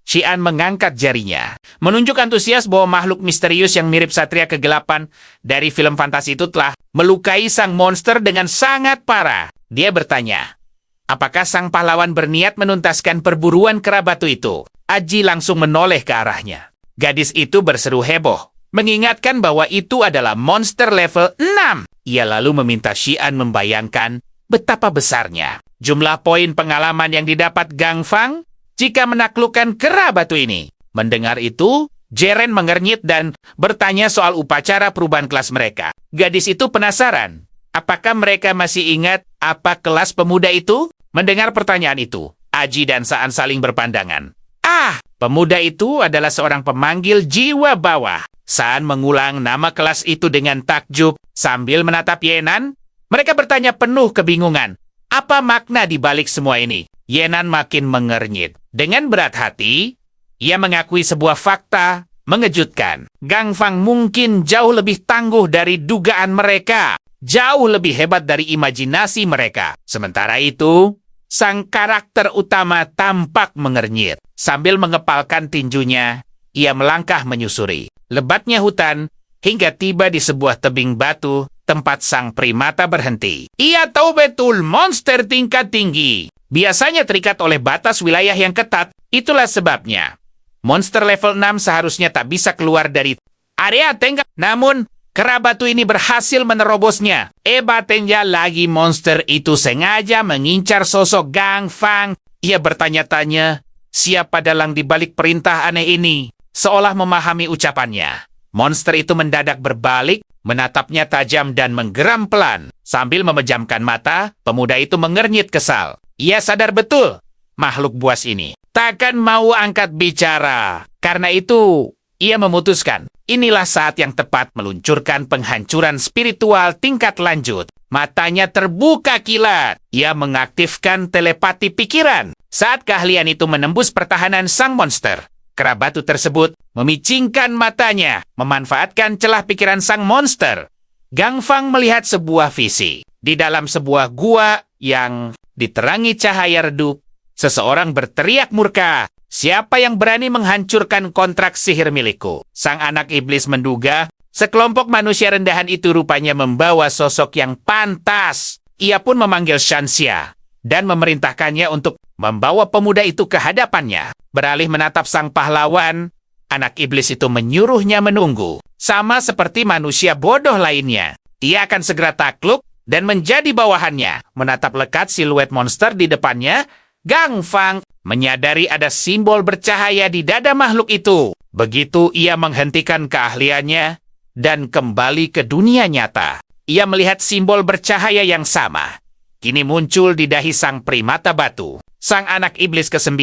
Xian mengangkat jarinya, menunjuk antusias bahwa makhluk misterius yang mirip Satria Kegelapan dari film fantasi itu telah melukai sang monster dengan sangat parah. Dia bertanya, apakah sang pahlawan berniat menuntaskan perburuan kera batu itu? Aji langsung menoleh ke arahnya. Gadis itu berseru heboh, mengingatkan bahwa itu adalah monster level 6. Ia lalu meminta Xian membayangkan betapa besarnya jumlah poin pengalaman yang didapat Gang Fang jika menaklukkan kera batu ini. Mendengar itu, Jeren mengernyit dan bertanya soal upacara perubahan kelas mereka. Gadis itu penasaran, apakah mereka masih ingat apa kelas pemuda itu? Mendengar pertanyaan itu, Aji dan Saan saling berpandangan. Pemuda itu adalah seorang pemanggil jiwa bawah. Saan mengulang nama kelas itu dengan takjub sambil menatap Yenan. Mereka bertanya penuh kebingungan, apa makna di balik semua ini? Yenan makin mengernyit. Dengan berat hati, ia mengakui sebuah fakta mengejutkan. Gang Fang mungkin jauh lebih tangguh dari dugaan mereka. Jauh lebih hebat dari imajinasi mereka. Sementara itu, sang karakter utama tampak mengernyit. Sambil mengepalkan tinjunya, ia melangkah menyusuri lebatnya hutan hingga tiba di sebuah tebing batu tempat sang primata berhenti. Ia tahu betul monster tingkat tinggi biasanya terikat oleh batas wilayah yang ketat. Itulah sebabnya monster level 6 seharusnya tak bisa keluar dari area tengah. Namun, kera batu ini berhasil menerobosnya. Hebatnya lagi monster itu sengaja mengincar sosok Gang Fang. Ia bertanya-tanya, siapa dalang di balik perintah aneh ini? Seolah memahami ucapannya. Monster itu mendadak berbalik, menatapnya tajam dan menggeram pelan. Sambil memejamkan mata, pemuda itu mengernyit kesal. Ia sadar betul, makhluk buas ini takkan mau angkat bicara. Karena itu, ia memutuskan, inilah saat yang tepat meluncurkan penghancuran spiritual tingkat lanjut. Matanya terbuka kilat. Ia mengaktifkan telepati pikiran. Saat keahlian itu menembus pertahanan sang monster, kera batu tersebut memicingkan matanya, memanfaatkan celah pikiran sang monster. Gang Fang melihat sebuah visi. Di dalam sebuah gua yang diterangi cahaya redup, seseorang berteriak murka, siapa yang berani menghancurkan kontrak sihir milikku? Sang anak iblis menduga, sekelompok manusia rendahan itu rupanya membawa sosok yang pantas. Ia pun memanggil Shanxia dan memerintahkannya untuk membawa pemuda itu ke hadapannya. Beralih menatap sang pahlawan, anak iblis itu menyuruhnya menunggu. Sama seperti manusia bodoh lainnya, ia akan segera takluk dan menjadi bawahannya. Menatap lekat siluet monster di depannya, Gang Fang menyadari ada simbol bercahaya di dada makhluk itu. Begitu ia menghentikan keahliannya dan kembali ke dunia nyata, ia melihat simbol bercahaya yang sama. Kini muncul di dahi sang primata batu. Sang anak iblis ke-9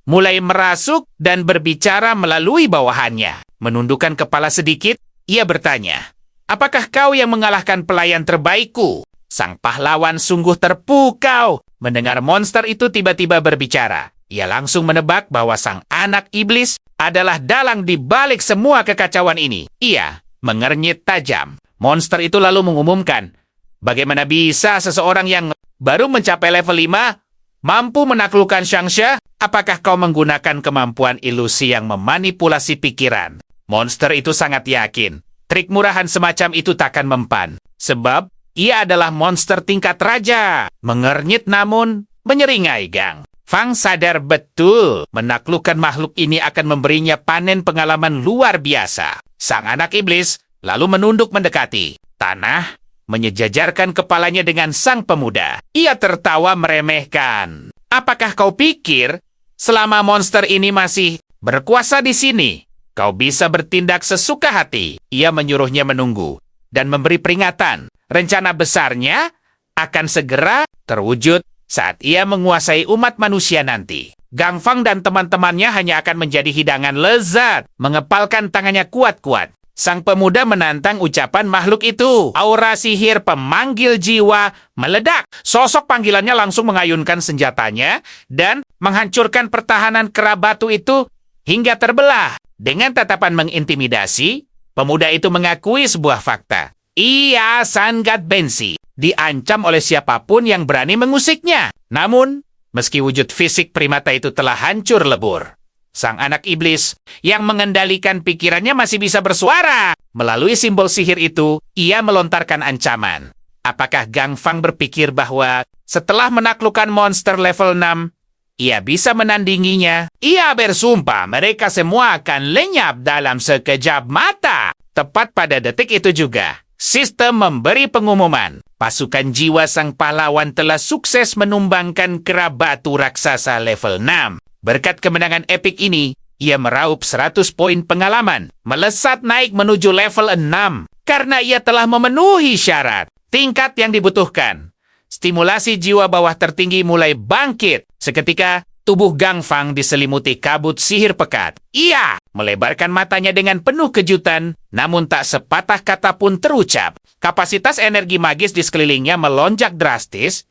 mulai merasuk dan berbicara melalui bawahannya. Menundukkan kepala sedikit, ia bertanya, apakah kau yang mengalahkan pelayan terbaikku? Sang pahlawan sungguh terpukau mendengar monster itu tiba-tiba berbicara. Ia langsung menebak bahwa sang anak iblis adalah dalang di balik semua kekacauan ini. Ia mengernyit tajam. Monster itu lalu mengumumkan, Bagaimana bisa seseorang yang baru mencapai level 5 mampu menaklukkan Xiangxia? Apakah kau menggunakan kemampuan ilusi yang memanipulasi pikiran? Monster itu sangat yakin. Trik murahan semacam itu takkan mempan. Sebab ia adalah monster tingkat raja. Mengernyit namun menyeringai Gang Fang sadar betul menaklukkan makhluk ini akan memberinya panen pengalaman luar biasa. Sang anak iblis lalu menunduk mendekati. Tanah menyejajarkan kepalanya dengan sang pemuda. Ia tertawa meremehkan. Apakah kau pikir selama monster ini masih berkuasa di sini, kau bisa bertindak sesuka hati? Ia menyuruhnya menunggu dan memberi peringatan. Rencana besarnya akan segera terwujud saat ia menguasai umat manusia nanti. Gang Fang dan teman-temannya hanya akan menjadi hidangan lezat, mengepalkan tangannya kuat-kuat. Sang pemuda menantang ucapan makhluk itu. Aura sihir pemanggil jiwa meledak. Sosok panggilannya langsung mengayunkan senjatanya dan menghancurkan pertahanan kera batu itu hingga terbelah. Dengan tatapan mengintimidasi, pemuda itu mengakui sebuah fakta. Ia sangat benci, diancam oleh siapapun yang berani mengusiknya. Namun, meski wujud fisik primata itu telah hancur lebur, sang anak iblis yang mengendalikan pikirannya masih bisa bersuara. Melalui simbol sihir itu, ia melontarkan ancaman. Apakah Gang Fang berpikir bahwa setelah menaklukkan monster level 6, ia bisa menandinginya? Ia bersumpah mereka semua akan lenyap dalam sekejap mata. Tepat pada detik itu juga, sistem memberi pengumuman. Pasukan jiwa sang pahlawan telah sukses menumbangkan kera batu raksasa level 6. Berkat kemenangan epik ini, ia meraup 100 poin pengalaman, melesat naik menuju level 6 karena ia telah memenuhi syarat. Tingkat yang dibutuhkan. Stimulasi jiwa bawah tertinggi mulai bangkit. Seketika, tubuh Gang Fang diselimuti kabut sihir pekat. Ia melebarkan matanya dengan penuh kejutan, namun tak sepatah kata pun terucap. Kapasitas energi magis di sekelilingnya melonjak drastis,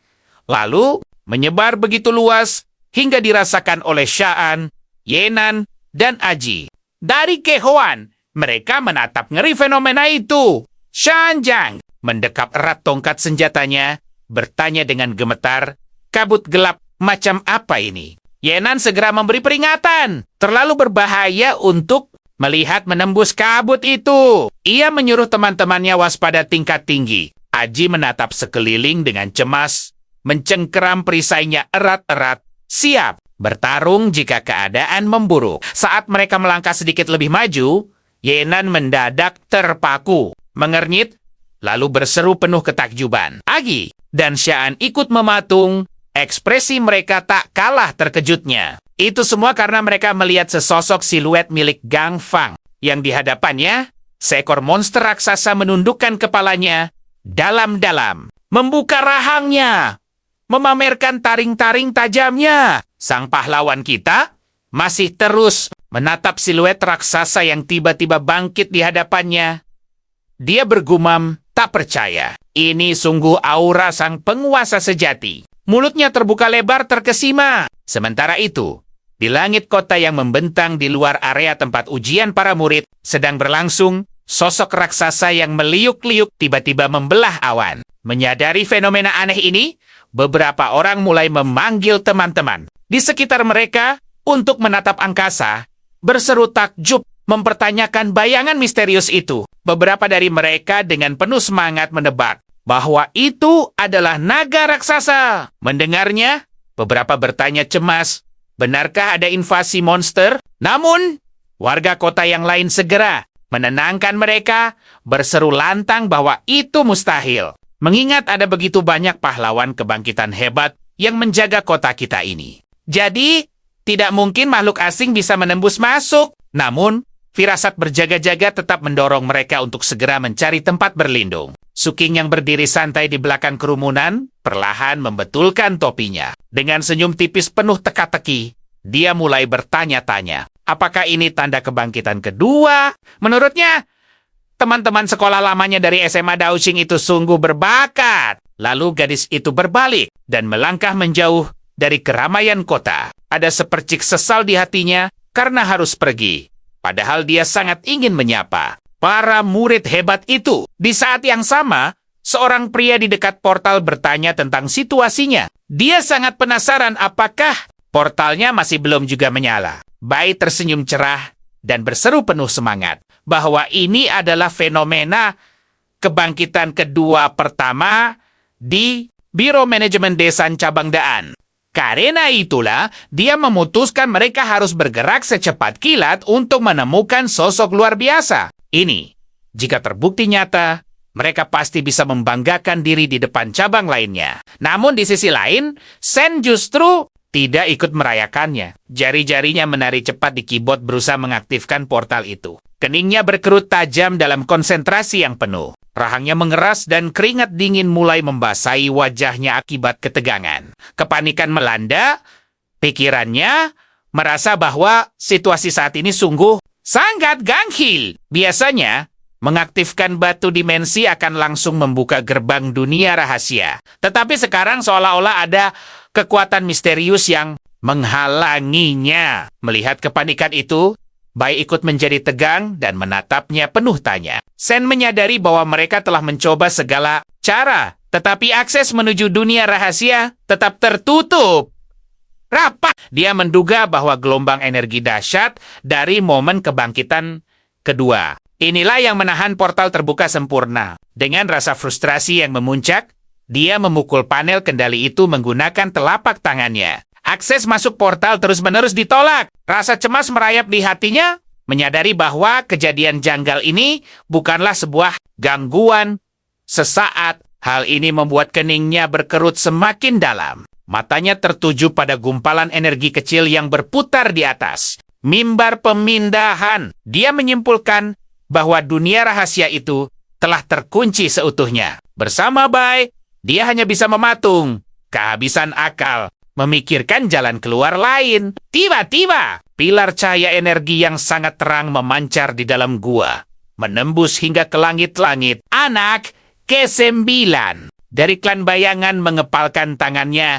lalu menyebar begitu luas hingga dirasakan oleh Shaan, Yenan, dan Aji. Dari kehauan, mereka menatap ngeri fenomena itu. Shan Jiang mendekap erat tongkat senjatanya, bertanya dengan gemetar, kabut gelap macam apa ini? Yenan segera memberi peringatan. Terlalu berbahaya untuk melihat menembus kabut itu. Ia menyuruh teman-temannya waspada tingkat tinggi. Aji menatap sekeliling dengan cemas, mencengkeram perisainya erat-erat, siap bertarung jika keadaan memburuk. Saat mereka melangkah sedikit lebih maju, Yenan mendadak terpaku, mengernyit, lalu berseru penuh ketakjuban. Agi dan Shaan ikut mematung. Ekspresi mereka tak kalah terkejutnya. Itu semua karena mereka melihat sesosok siluet milik Gang Fang. Yang di hadapannya, seekor monster raksasa menundukkan kepalanya dalam-dalam, membuka rahangnya, memamerkan taring-taring tajamnya. Sang pahlawan kita masih terus menatap siluet raksasa yang tiba-tiba bangkit di hadapannya. Dia bergumam, tak percaya. Ini sungguh aura sang penguasa sejati. Mulutnya terbuka lebar terkesima. Sementara itu, di langit kota yang membentang di luar area tempat ujian para murid sedang berlangsung, sosok raksasa yang meliuk-liuk tiba-tiba membelah awan. Menyadari fenomena aneh ini, beberapa orang mulai memanggil teman-teman di sekitar mereka untuk menatap angkasa, berseru takjub, mempertanyakan bayangan misterius itu. Beberapa dari mereka dengan penuh semangat menebak bahwa itu adalah naga raksasa. Mendengarnya, beberapa bertanya cemas, benarkah ada invasi monster? Namun, warga kota yang lain segera menenangkan mereka, berseru lantang bahwa itu mustahil. Mengingat ada begitu banyak pahlawan kebangkitan hebat yang menjaga kota kita ini. Jadi, tidak mungkin makhluk asing bisa menembus masuk. Namun, firasat berjaga-jaga tetap mendorong mereka untuk segera mencari tempat berlindung. Suking yang berdiri santai di belakang kerumunan, perlahan membetulkan topinya. Dengan senyum tipis penuh teka-teki, dia mulai bertanya-tanya. Apakah ini tanda kebangkitan kedua? Menurutnya, teman-teman sekolah lamanya dari SMA Daoxing itu sungguh berbakat. Lalu gadis itu berbalik dan melangkah menjauh dari keramaian kota. Ada sepercik sesal di hatinya karena harus pergi. Padahal dia sangat ingin menyapa para murid hebat itu. Di saat yang sama, Seorang pria di dekat portal bertanya tentang situasinya. Dia sangat penasaran apakah portalnya masih belum juga menyala. Bai tersenyum cerah dan berseru penuh semangat bahwa ini adalah fenomena kebangkitan kedua pertama di Biro Manajemen Desa Cabang Daan. Karena itulah, dia memutuskan mereka harus bergerak secepat kilat untuk menemukan sosok luar biasa. Ini, jika terbukti nyata, mereka pasti bisa membanggakan diri di depan cabang lainnya. Namun di sisi lain, Sen justru tidak ikut merayakannya. Jari-jarinya menari cepat di keyboard berusaha mengaktifkan portal itu. Keningnya berkerut tajam dalam konsentrasi yang penuh. Rahangnya mengeras dan keringat dingin mulai membasahi wajahnya akibat ketegangan. Kepanikan melanda, pikirannya merasa bahwa situasi saat ini sungguh sangat ganjil. Biasanya, mengaktifkan batu dimensi akan langsung membuka gerbang dunia rahasia. Tetapi sekarang seolah-olah ada kekuatan misterius yang menghalanginya. Melihat kepanikan itu, Bai ikut menjadi tegang dan menatapnya penuh tanya. Sen menyadari bahwa mereka telah mencoba segala cara, tetapi akses menuju dunia rahasia tetap tertutup rapat. Dia menduga bahwa gelombang energi dahsyat dari momen kebangkitan kedua. Inilah yang menahan portal terbuka sempurna. Dengan rasa frustrasi yang memuncak, dia memukul panel kendali itu menggunakan telapak tangannya. Akses masuk portal terus-menerus ditolak. Rasa cemas merayap di hatinya, menyadari bahwa kejadian janggal ini bukanlah sebuah gangguan sesaat. Hal ini membuat keningnya berkerut semakin dalam. Matanya tertuju pada gumpalan energi kecil yang berputar di atas. Mimbar pemindahan. Dia menyimpulkan bahwa dunia rahasia itu telah terkunci seutuhnya. Bersama Bai, dia hanya bisa mematung, kehabisan akal, memikirkan jalan keluar lain. Tiba-tiba, pilar cahaya energi yang sangat terang memancar di dalam gua, menembus hingga ke langit-langit. Anak ke-9 dari klan bayangan mengepalkan tangannya.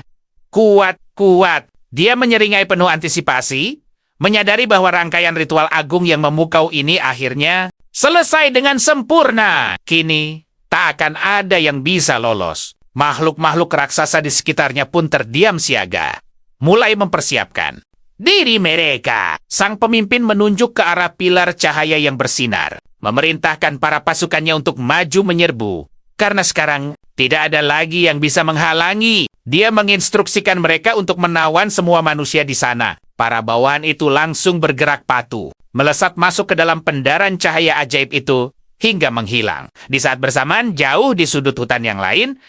Kuat-kuat. Dia menyeringai penuh antisipasi, menyadari bahwa rangkaian ritual agung yang memukau ini akhirnya selesai dengan sempurna. Kini, tak akan ada yang bisa lolos. Makhluk-makhluk raksasa di sekitarnya pun terdiam siaga, mulai mempersiapkan diri mereka. Sang pemimpin menunjuk ke arah pilar cahaya yang bersinar, memerintahkan para pasukannya untuk maju menyerbu. Karena sekarang tidak ada lagi yang bisa menghalangi. Dia menginstruksikan mereka untuk menawan semua manusia di sana. Para bawahan itu langsung bergerak patuh, melesat masuk ke dalam pendaran cahaya ajaib itu hingga menghilang. Di saat bersamaan, jauh di sudut hutan yang lain,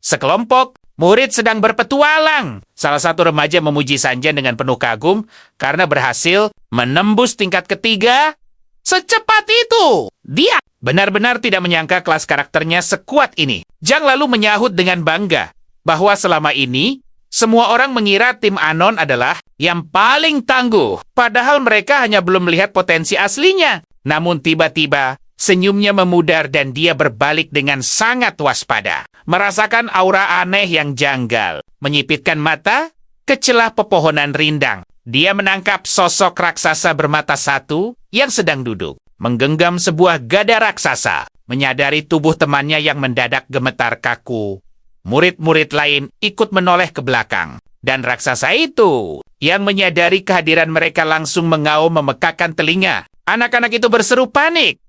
sekelompok murid sedang berpetualang. Salah satu remaja memuji Sanjan dengan penuh kagum karena berhasil menembus tingkat ketiga secepat itu. Dia benar-benar tidak menyangka kelas karakternya sekuat ini. Jang lalu menyahut dengan bangga bahwa selama ini semua orang mengira tim Anon adalah yang paling tangguh. Padahal mereka hanya belum melihat potensi aslinya. Namun tiba-tiba senyumnya memudar dan dia berbalik dengan sangat waspada. Merasakan aura aneh yang janggal. Menyipitkan mata ke celah pepohonan rindang. Dia menangkap sosok raksasa bermata satu yang sedang duduk, menggenggam sebuah gada raksasa. Menyadari tubuh temannya yang mendadak gemetar kaku, murid-murid lain ikut menoleh ke belakang. Dan raksasa itu yang menyadari kehadiran mereka langsung mengaum memekakan telinga. Anak-anak itu berseru panik.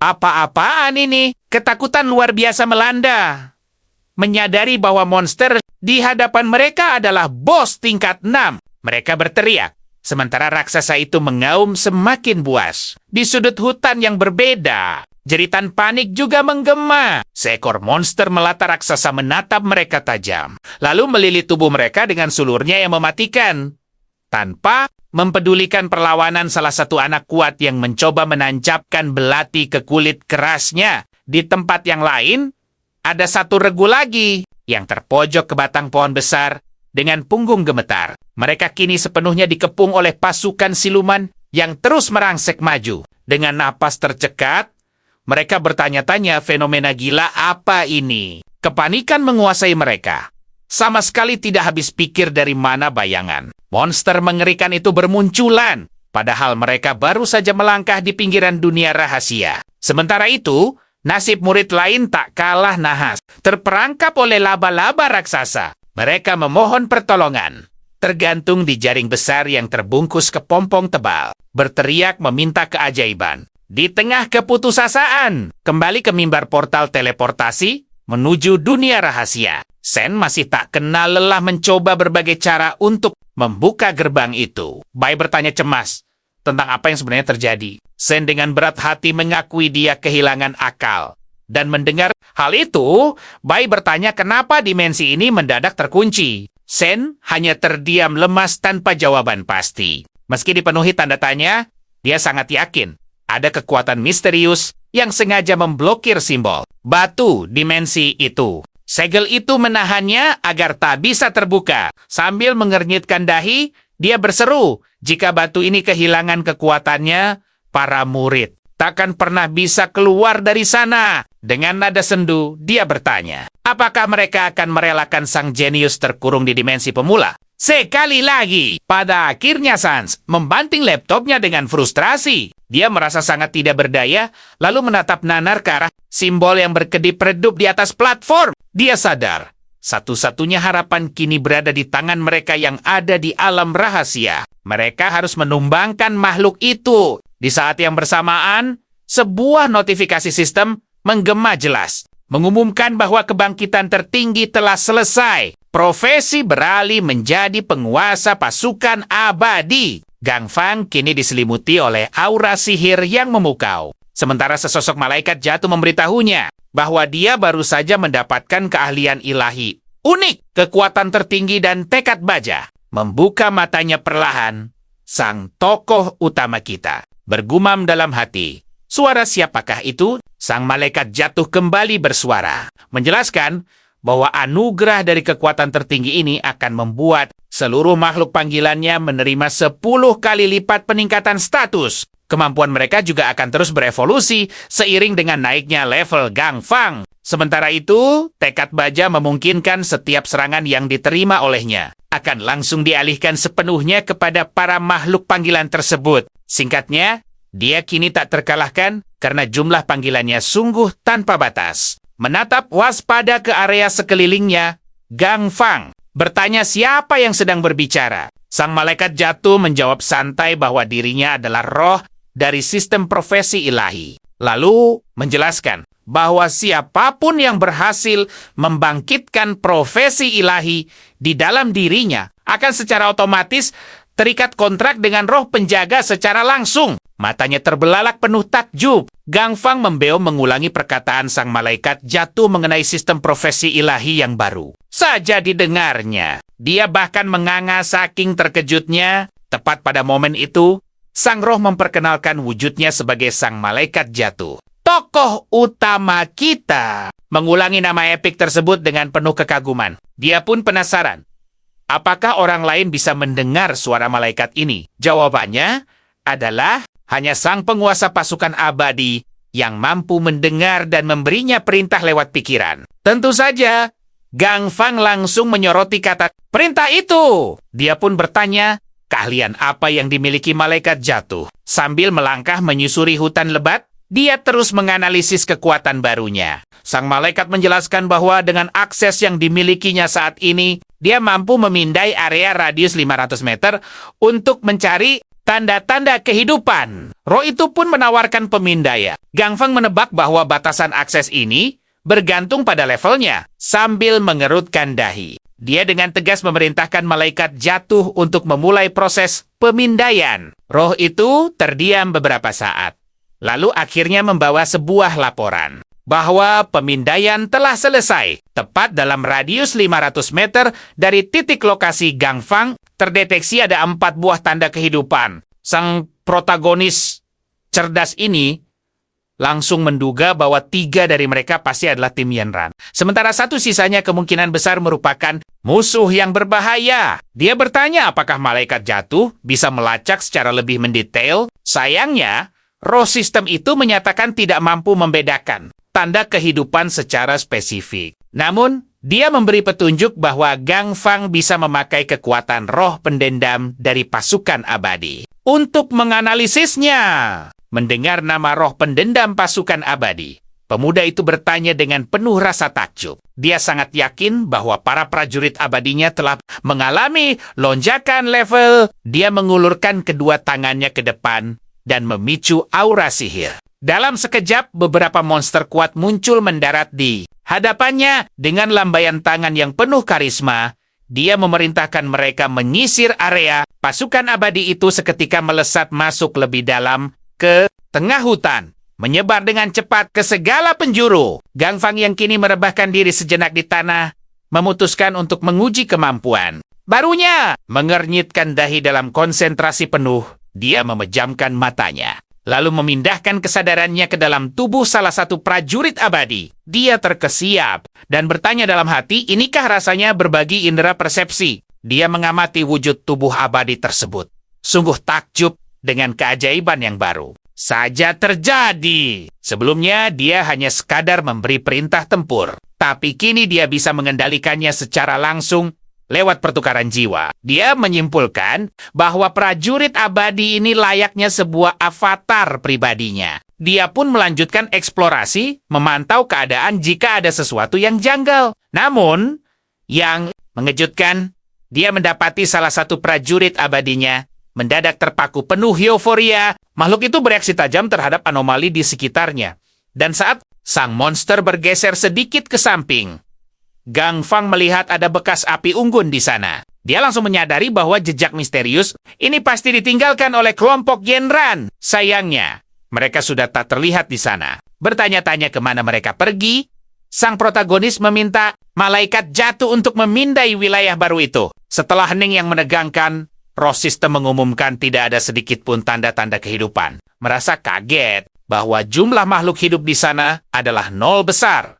Apa-apaan ini? Ketakutan luar biasa melanda. Menyadari bahwa monster di hadapan mereka adalah bos tingkat 6. Mereka berteriak, sementara raksasa itu mengaum semakin buas. Di sudut hutan yang berbeda, jeritan panik juga menggema. Seekor monster melata raksasa menatap mereka tajam, lalu melilit tubuh mereka dengan sulurnya yang mematikan. Tanpa mempedulikan perlawanan salah satu anak kuat yang mencoba menancapkan belati ke kulit kerasnya. Di tempat yang lain, ada satu regu lagi yang terpojok ke batang pohon besar dengan punggung gemetar. Mereka kini sepenuhnya dikepung oleh pasukan siluman yang terus merangsek maju. Dengan napas tercekat, mereka bertanya-tanya fenomena gila apa ini. Kepanikan menguasai mereka. Sama sekali tidak habis pikir dari mana bayangan monster mengerikan itu bermunculan. Padahal mereka baru saja melangkah di pinggiran dunia rahasia. Sementara itu, nasib murid lain tak kalah nahas. Terperangkap oleh laba-laba raksasa. Mereka memohon pertolongan. Tergantung di jaring besar yang terbungkus kepompong tebal. Berteriak meminta keajaiban. Di tengah keputusasaan, kembali ke mimbar portal teleportasi menuju dunia rahasia. Sen masih tak kenal lelah mencoba berbagai cara untuk membuka gerbang itu. Bai bertanya cemas tentang apa yang sebenarnya terjadi. Sen dengan berat hati mengakui dia kehilangan akal. Dan mendengar hal itu, Bai bertanya kenapa dimensi ini mendadak terkunci. Sen hanya terdiam lemas tanpa jawaban pasti. Meski dipenuhi tanda tanya, dia sangat yakin ada kekuatan misterius yang sengaja memblokir simbol batu dimensi itu. Segel itu menahannya agar tak bisa terbuka. Sambil mengernyitkan dahi, dia berseru, jika batu ini kehilangan kekuatannya, para murid takkan pernah bisa keluar dari sana. Dengan nada sendu, dia bertanya, apakah mereka akan merelakan sang jenius terkurung di dimensi pemula? Sekali lagi, pada akhirnya Sans membanting laptopnya dengan frustrasi. Dia merasa sangat tidak berdaya, lalu menatap nanar ke arah simbol yang berkedip redup di atas platform. Dia sadar, satu-satunya harapan kini berada di tangan mereka yang ada di alam rahasia. Mereka harus menumbangkan makhluk itu. Di saat yang bersamaan, sebuah notifikasi sistem menggema jelas, mengumumkan bahwa kebangkitan tertinggi telah selesai. Profesi beralih menjadi penguasa pasukan abadi. Gang Fang kini diselimuti oleh aura sihir yang memukau. Sementara sesosok malaikat jatuh memberitahunya bahwa dia baru saja mendapatkan keahlian ilahi. Unik, kekuatan tertinggi dan tekad baja. Membuka matanya perlahan, sang tokoh utama kita bergumam dalam hati. Suara siapakah itu? Sang malaikat jatuh kembali bersuara, menjelaskan bahwa anugerah dari kekuatan tertinggi ini akan membuat seluruh makhluk panggilannya menerima 10 kali lipat peningkatan status. Kemampuan mereka juga akan terus berevolusi seiring dengan naiknya level Gang Fang. Sementara itu, tekad baja memungkinkan setiap serangan yang diterima olehnya akan langsung dialihkan sepenuhnya kepada para makhluk panggilan tersebut. Singkatnya, dia kini tak terkalahkan karena jumlah panggilannya sungguh tanpa batas. Menatap waspada ke area sekelilingnya, Gang Fang bertanya siapa yang sedang berbicara. Sang malaikat jatuh menjawab santai bahwa dirinya adalah roh dari sistem profesi ilahi. Lalu menjelaskan bahwa siapapun yang berhasil membangkitkan profesi ilahi di dalam dirinya akan secara otomatis terikat kontrak dengan roh penjaga secara langsung. Matanya terbelalak penuh takjub. Gang Fang membeom mengulangi perkataan sang malaikat jatuh mengenai sistem profesi ilahi yang baru. Saja didengarnya, dia bahkan menganga saking terkejutnya. Tepat pada momen itu, sang roh memperkenalkan wujudnya sebagai sang malaikat jatuh. Tokoh utama kita. Mengulangi nama epik tersebut dengan penuh kekaguman. Dia pun penasaran. Apakah orang lain bisa mendengar suara malaikat ini? Jawabannya adalah hanya sang penguasa pasukan abadi yang mampu mendengar dan memberinya perintah lewat pikiran. Tentu saja, Gang Fang langsung menyoroti kata perintah itu. Dia pun bertanya, keahlian apa yang dimiliki malaikat jatuh? Sambil melangkah menyusuri hutan lebat, dia terus menganalisis kekuatan barunya. Sang malaikat menjelaskan bahwa dengan akses yang dimilikinya saat ini, dia mampu memindai area radius 500 meter untuk mencari tanda-tanda kehidupan. Roh itu pun menawarkan pemindaian. Gang Fang menebak bahwa batasan akses ini bergantung pada levelnya. Sambil mengerutkan dahi, dia dengan tegas memerintahkan malaikat jatuh untuk memulai proses pemindaian. Roh itu terdiam beberapa saat. Lalu akhirnya membawa sebuah laporan bahwa pemindaian telah selesai. Tepat dalam radius 500 meter dari titik lokasi Gang Fang, terdeteksi ada 4 buah tanda kehidupan. Sang protagonis cerdas ini langsung menduga bahwa 3 dari mereka pasti adalah tim Yanran. Sementara 1 sisanya kemungkinan besar merupakan musuh yang berbahaya. Dia bertanya apakah malaikat jatuh bisa melacak secara lebih mendetail. Sayangnya, roh sistem itu menyatakan tidak mampu membedakan tanda kehidupan secara spesifik. Namun, dia memberi petunjuk bahwa Gang Fang bisa memakai kekuatan roh pendendam dari pasukan abadi untuk menganalisisnya. Mendengar nama roh pendendam pasukan abadi, Pemuda itu bertanya dengan penuh rasa takjub. Dia sangat yakin bahwa para prajurit abadinya telah mengalami lonjakan level. Dia mengulurkan kedua tangannya ke depan dan memicu aura sihir. Dalam sekejap, beberapa monster kuat muncul mendarat di hadapannya. Dengan lambaian tangan yang penuh karisma, dia memerintahkan mereka menyisir area. Pasukan abadi itu seketika melesat masuk lebih dalam ke tengah hutan, menyebar dengan cepat ke segala penjuru. Gang Fang yang kini merebahkan diri sejenak di tanah, memutuskan untuk menguji kemampuan barunya. Mengernyitkan dahi dalam konsentrasi penuh, dia memejamkan matanya, lalu memindahkan kesadarannya ke dalam tubuh salah satu prajurit abadi. Dia terkesiap dan bertanya dalam hati, inikah rasanya berbagi indera persepsi? Dia mengamati wujud tubuh abadi tersebut. Sungguh takjub dengan keajaiban yang baru saja terjadi. Sebelumnya, dia hanya sekadar memberi perintah tempur. Tapi kini dia bisa mengendalikannya secara langsung lewat pertukaran jiwa. Dia menyimpulkan bahwa prajurit abadi ini layaknya sebuah avatar pribadinya. Dia pun melanjutkan eksplorasi, memantau keadaan jika ada sesuatu yang janggal. Namun, yang mengejutkan, dia mendapati salah satu prajurit abadinya mendadak terpaku penuh euforia. Makhluk itu bereaksi tajam terhadap anomali di sekitarnya. Dan saat sang monster bergeser sedikit ke samping, Gang Fang melihat ada bekas api unggun di sana. Dia langsung menyadari bahwa jejak misterius ini pasti ditinggalkan oleh kelompok Yenran. Sayangnya, mereka sudah tak terlihat di sana. Bertanya-tanya kemana mereka pergi, sang protagonis meminta malaikat jatuh untuk memindai wilayah baru itu. Setelah hening yang menegangkan, roh sistem mengumumkan tidak ada sedikit pun tanda-tanda kehidupan. Merasa kaget bahwa jumlah makhluk hidup di sana adalah nol besar.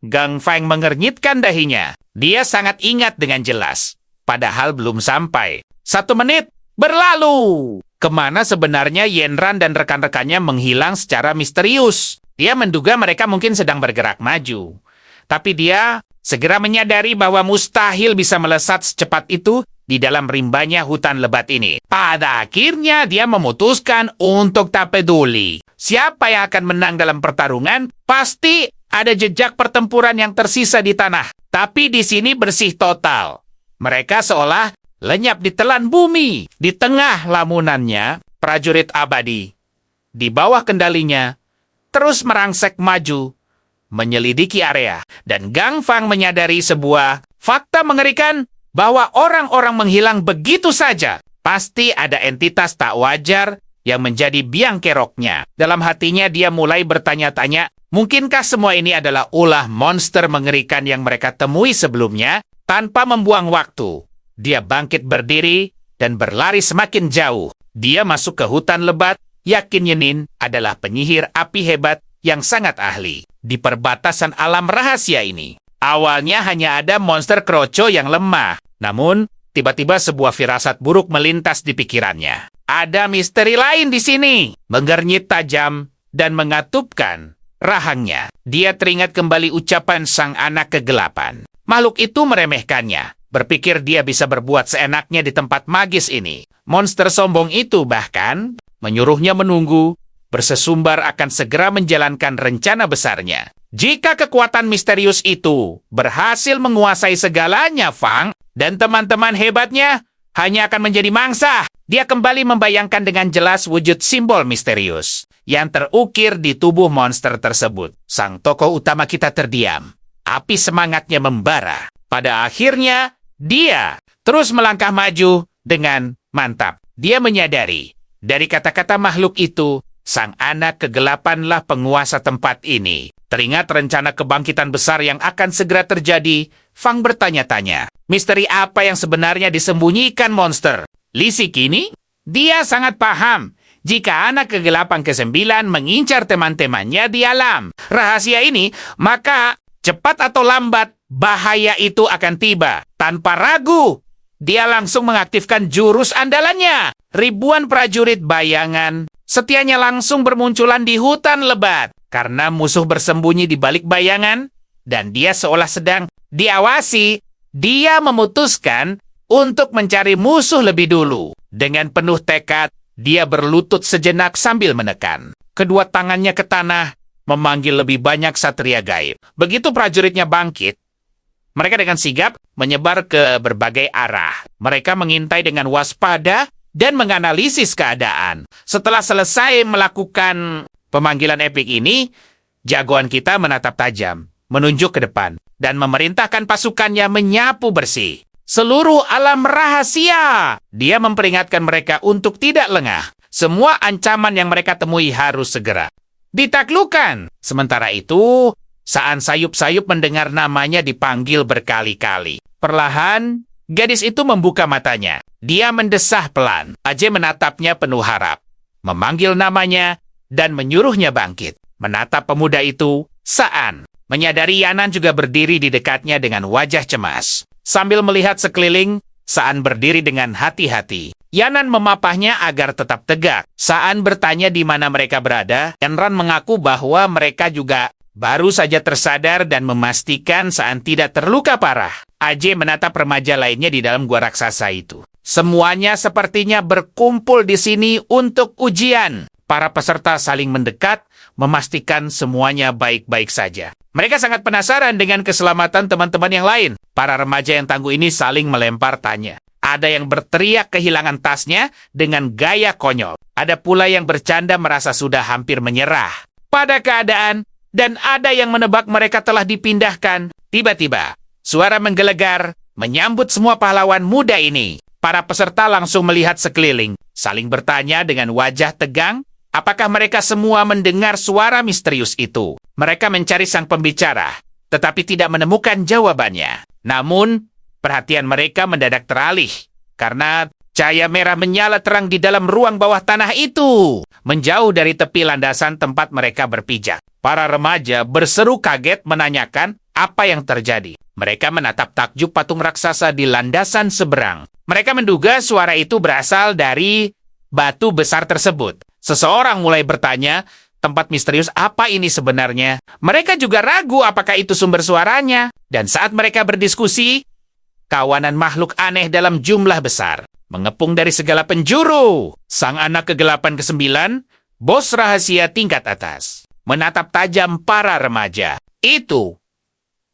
Gang Fang mengernyitkan dahinya. Dia sangat ingat dengan jelas. Padahal belum sampai 1 menit berlalu. Kemana sebenarnya Yenran dan rekan-rekannya menghilang secara misterius? Dia menduga mereka mungkin sedang bergerak maju. Tapi dia segera menyadari bahwa mustahil bisa melesat secepat itu di dalam rimbanya hutan lebat ini. Pada akhirnya dia memutuskan untuk tak peduli siapa yang akan menang dalam pertarungan. Pasti ada jejak pertempuran yang tersisa di tanah. Tapi di sini bersih total. Mereka seolah lenyap ditelan bumi. Di tengah lamunannya, prajurit abadi di bawah kendalinya terus merangsek maju, menyelidiki area. Dan Gang Fang menyadari sebuah fakta mengerikan, bahwa orang-orang menghilang begitu saja. Pasti ada entitas tak wajar yang menjadi biang keroknya. Dalam hatinya dia mulai bertanya-tanya, mungkinkah semua ini adalah ulah monster mengerikan yang mereka temui sebelumnya? Tanpa membuang waktu, dia bangkit berdiri dan berlari semakin jauh. Dia masuk ke hutan lebat, yakin Yenin adalah penyihir api hebat yang sangat ahli. Di perbatasan alam rahasia ini, awalnya hanya ada monster kroco yang lemah. Namun, tiba-tiba sebuah firasat buruk melintas di pikirannya. Ada misteri lain di sini. Mengernyit tajam dan mengatupkan rahangnya. Dia teringat kembali ucapan sang anak kegelapan. Makhluk itu meremehkannya. Berpikir dia bisa berbuat seenaknya di tempat magis ini. Monster sombong itu bahkan menyuruhnya menunggu, bersesumbar akan segera menjalankan rencana besarnya. Jika kekuatan misterius itu berhasil menguasai segalanya, Fang dan teman-teman hebatnya hanya akan menjadi mangsa. Dia kembali membayangkan dengan jelas wujud simbol misterius yang terukir di tubuh monster tersebut. Sang tokoh utama kita terdiam. Api semangatnya membara. Pada akhirnya, dia terus melangkah maju dengan mantap. Dia menyadari, dari kata-kata makhluk itu, sang anak kegelapanlah penguasa tempat ini. Teringat rencana kebangkitan besar yang akan segera terjadi, Fang bertanya-tanya, misteri apa yang sebenarnya disembunyikan monster? Li Si kini, dia sangat paham jika anak kegelapan ke-9 mengincar teman-temannya di alam rahasia ini, maka cepat atau lambat bahaya itu akan tiba. Tanpa ragu, dia langsung mengaktifkan jurus andalannya. Ribuan prajurit bayangan setianya langsung bermunculan di hutan lebat. Karena musuh bersembunyi di balik bayangan, dan dia seolah sedang diawasi, dia memutuskan untuk mencari musuh lebih dulu. Dengan penuh tekad, dia berlutut sejenak sambil menekan. Kedua tangannya ke tanah, memanggil lebih banyak satria gaib. Begitu prajuritnya bangkit, mereka dengan sigap menyebar ke berbagai arah. Mereka mengintai dengan waspada dan menganalisis keadaan. Setelah selesai melakukan pemanggilan epik ini, jagoan kita menatap tajam, menunjuk ke depan, dan memerintahkan pasukannya menyapu bersih seluruh alam rahasia. Dia memperingatkan mereka untuk tidak lengah. Semua ancaman yang mereka temui harus segera ditaklukkan. Sementara itu, Saan sayup-sayup mendengar namanya dipanggil berkali-kali. Perlahan, gadis itu membuka matanya. Dia mendesah pelan. Ajay menatapnya penuh harap, memanggil namanya, dan menyuruhnya bangkit. Menatap pemuda itu, Saan menyadari Yanan juga berdiri di dekatnya dengan wajah cemas. Sambil melihat sekeliling, Saan berdiri dengan hati-hati. Yanan memapahnya agar tetap tegak. Saan bertanya di mana mereka berada. Yanran mengaku bahwa mereka juga baru saja tersadar dan memastikan Saan tidak terluka parah. Ajay menatap remaja lainnya di dalam gua raksasa itu. Semuanya sepertinya berkumpul di sini untuk ujian. Para peserta saling mendekat, memastikan semuanya baik-baik saja. Mereka sangat penasaran dengan keselamatan teman-teman yang lain. Para remaja yang tangguh ini saling melempar tanya. Ada yang berteriak kehilangan tasnya dengan gaya konyol. Ada pula yang bercanda merasa sudah hampir menyerah pada keadaan, dan ada yang menebak mereka telah dipindahkan. Tiba-tiba, suara menggelegar menyambut semua pahlawan muda ini. Para peserta langsung melihat sekeliling, saling bertanya dengan wajah tegang, apakah mereka semua mendengar suara misterius itu. Mereka mencari sang pembicara, tetapi tidak menemukan jawabannya. Namun, perhatian mereka mendadak teralih, karena cahaya merah menyala terang di dalam ruang bawah tanah itu, menjauh dari tepi landasan tempat mereka berpijak. Para remaja berseru kaget menanyakan apa yang terjadi. Mereka menatap takjub patung raksasa di landasan seberang. Mereka menduga suara itu berasal dari batu besar tersebut. Seseorang mulai bertanya, tempat misterius apa ini sebenarnya? Mereka juga ragu apakah itu sumber suaranya. Dan saat mereka berdiskusi, kawanan makhluk aneh dalam jumlah besar mengepung dari segala penjuru. Sang anak kegelapan ke-9, bos rahasia tingkat atas, menatap tajam para remaja. Itu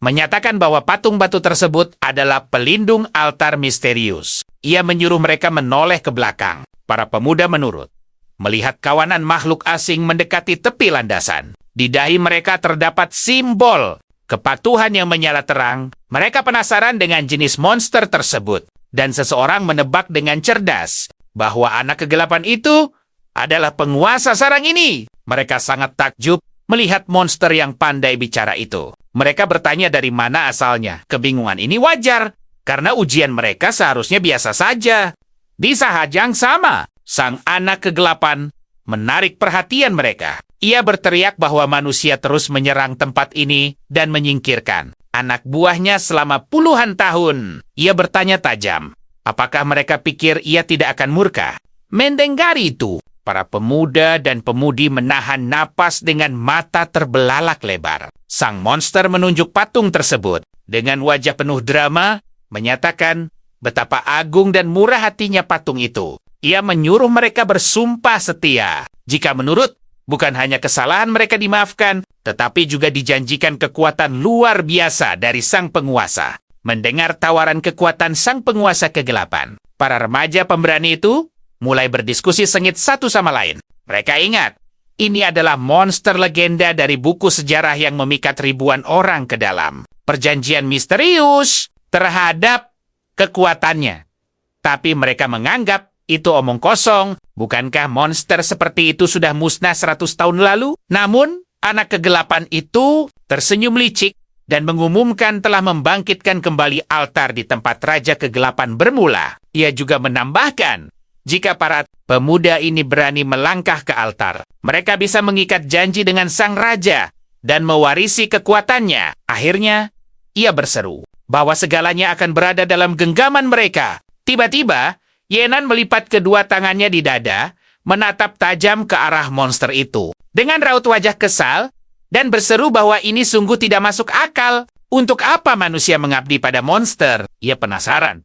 menyatakan bahwa patung batu tersebut adalah pelindung altar misterius. Ia menyuruh mereka menoleh ke belakang. Para pemuda menurut. Melihat kawanan makhluk asing mendekati tepi landasan, di dahi mereka terdapat simbol kepatuhan yang menyala terang. Mereka penasaran dengan jenis monster tersebut, dan seseorang menebak dengan cerdas bahwa anak kegelapan itu adalah penguasa sarang ini. Mereka sangat takjub melihat monster yang pandai bicara itu. Mereka bertanya dari mana asalnya. Kebingungan ini wajar, karena ujian mereka seharusnya biasa saja. Di saat yang sama, sang anak kegelapan menarik perhatian mereka. Ia berteriak bahwa manusia terus menyerang tempat ini dan menyingkirkan anak buahnya selama puluhan tahun. Ia bertanya tajam, apakah mereka pikir ia tidak akan murka? Mendengar itu, para pemuda dan pemudi menahan napas dengan mata terbelalak lebar. Sang monster menunjuk patung tersebut. Dengan wajah penuh drama, menyatakan betapa agung dan murah hatinya patung itu. Ia menyuruh mereka bersumpah setia. Jika menurut, bukan hanya kesalahan mereka dimaafkan, tetapi juga dijanjikan kekuatan luar biasa dari sang penguasa. Mendengar tawaran kekuatan sang penguasa kegelapan, para remaja pemberani itu mulai berdiskusi sengit satu sama lain. Mereka ingat, ini adalah monster legenda dari buku sejarah yang memikat ribuan orang ke dalam perjanjian misterius terhadap kekuatannya. Tapi mereka menganggap itu omong kosong. Bukankah monster seperti itu sudah musnah 100 tahun lalu? Namun, anak kegelapan itu tersenyum licik dan mengumumkan telah membangkitkan kembali altar di tempat Raja Kegelapan bermula. Ia juga menambahkan, jika para pemuda ini berani melangkah ke altar, mereka bisa mengikat janji dengan sang raja dan mewarisi kekuatannya. Akhirnya, ia berseru bahwa segalanya akan berada dalam genggaman mereka. Tiba-tiba, Yenan melipat kedua tangannya di dada, menatap tajam ke arah monster itu dengan raut wajah kesal dan berseru bahwa ini sungguh tidak masuk akal. Untuk apa manusia mengabdi pada monster? Ia penasaran.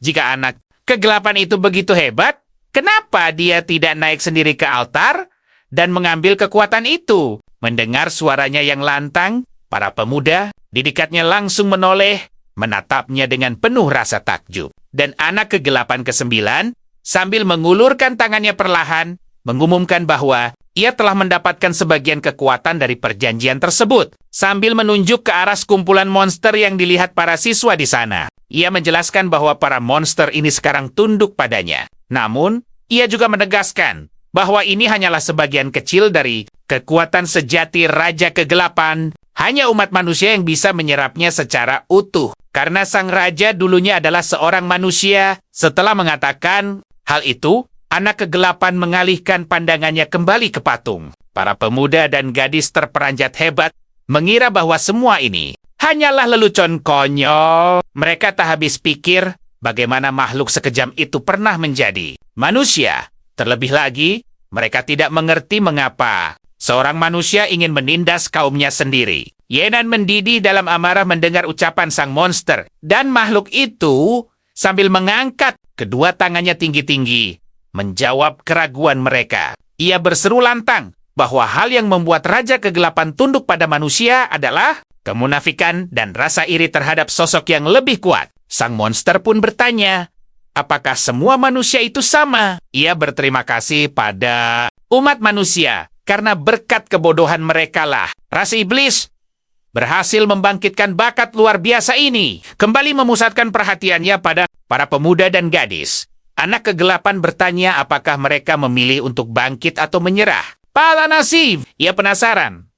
Jika anak kegelapan itu begitu hebat, kenapa dia tidak naik sendiri ke altar dan mengambil kekuatan itu? Mendengar suaranya yang lantang, para pemuda di dekatnya langsung menoleh, menatapnya dengan penuh rasa takjub. Dan anak kegelapan ke-9, sambil mengulurkan tangannya perlahan, mengumumkan bahwa ia telah mendapatkan sebagian kekuatan dari perjanjian tersebut. Sambil menunjuk ke arah sekumpulan monster yang dilihat para siswa di sana, ia menjelaskan bahwa para monster ini sekarang tunduk padanya. Namun, ia juga menegaskan bahwa ini hanyalah sebagian kecil dari kekuatan sejati Raja Kegelapan. Hanya umat manusia yang bisa menyerapnya secara utuh. Karena sang raja dulunya adalah seorang manusia. Setelah mengatakan hal itu, anak kegelapan mengalihkan pandangannya kembali ke patung. Para pemuda dan gadis terperanjat hebat mengira bahwa semua ini hanyalah lelucon konyol. Mereka tak habis pikir bagaimana makhluk sekejam itu pernah menjadi manusia. Terlebih lagi, mereka tidak mengerti mengapa seorang manusia ingin menindas kaumnya sendiri. Yenan mendidih dalam amarah mendengar ucapan sang monster. Dan makhluk itu sambil mengangkat kedua tangannya tinggi-tinggi, menjawab keraguan mereka. Ia berseru lantang bahwa hal yang membuat Raja Kegelapan tunduk pada manusia adalah kemunafikan dan rasa iri terhadap sosok yang lebih kuat. Sang monster pun bertanya, apakah semua manusia itu sama? Ia berterima kasih pada umat manusia karena berkat kebodohan mereka lah rasa iblis berhasil membangkitkan bakat luar biasa ini. Kembali memusatkan perhatiannya pada para pemuda dan gadis. Anak kegelapan bertanya apakah mereka memilih untuk bangkit atau menyerah. Pala nasib, ia penasaran.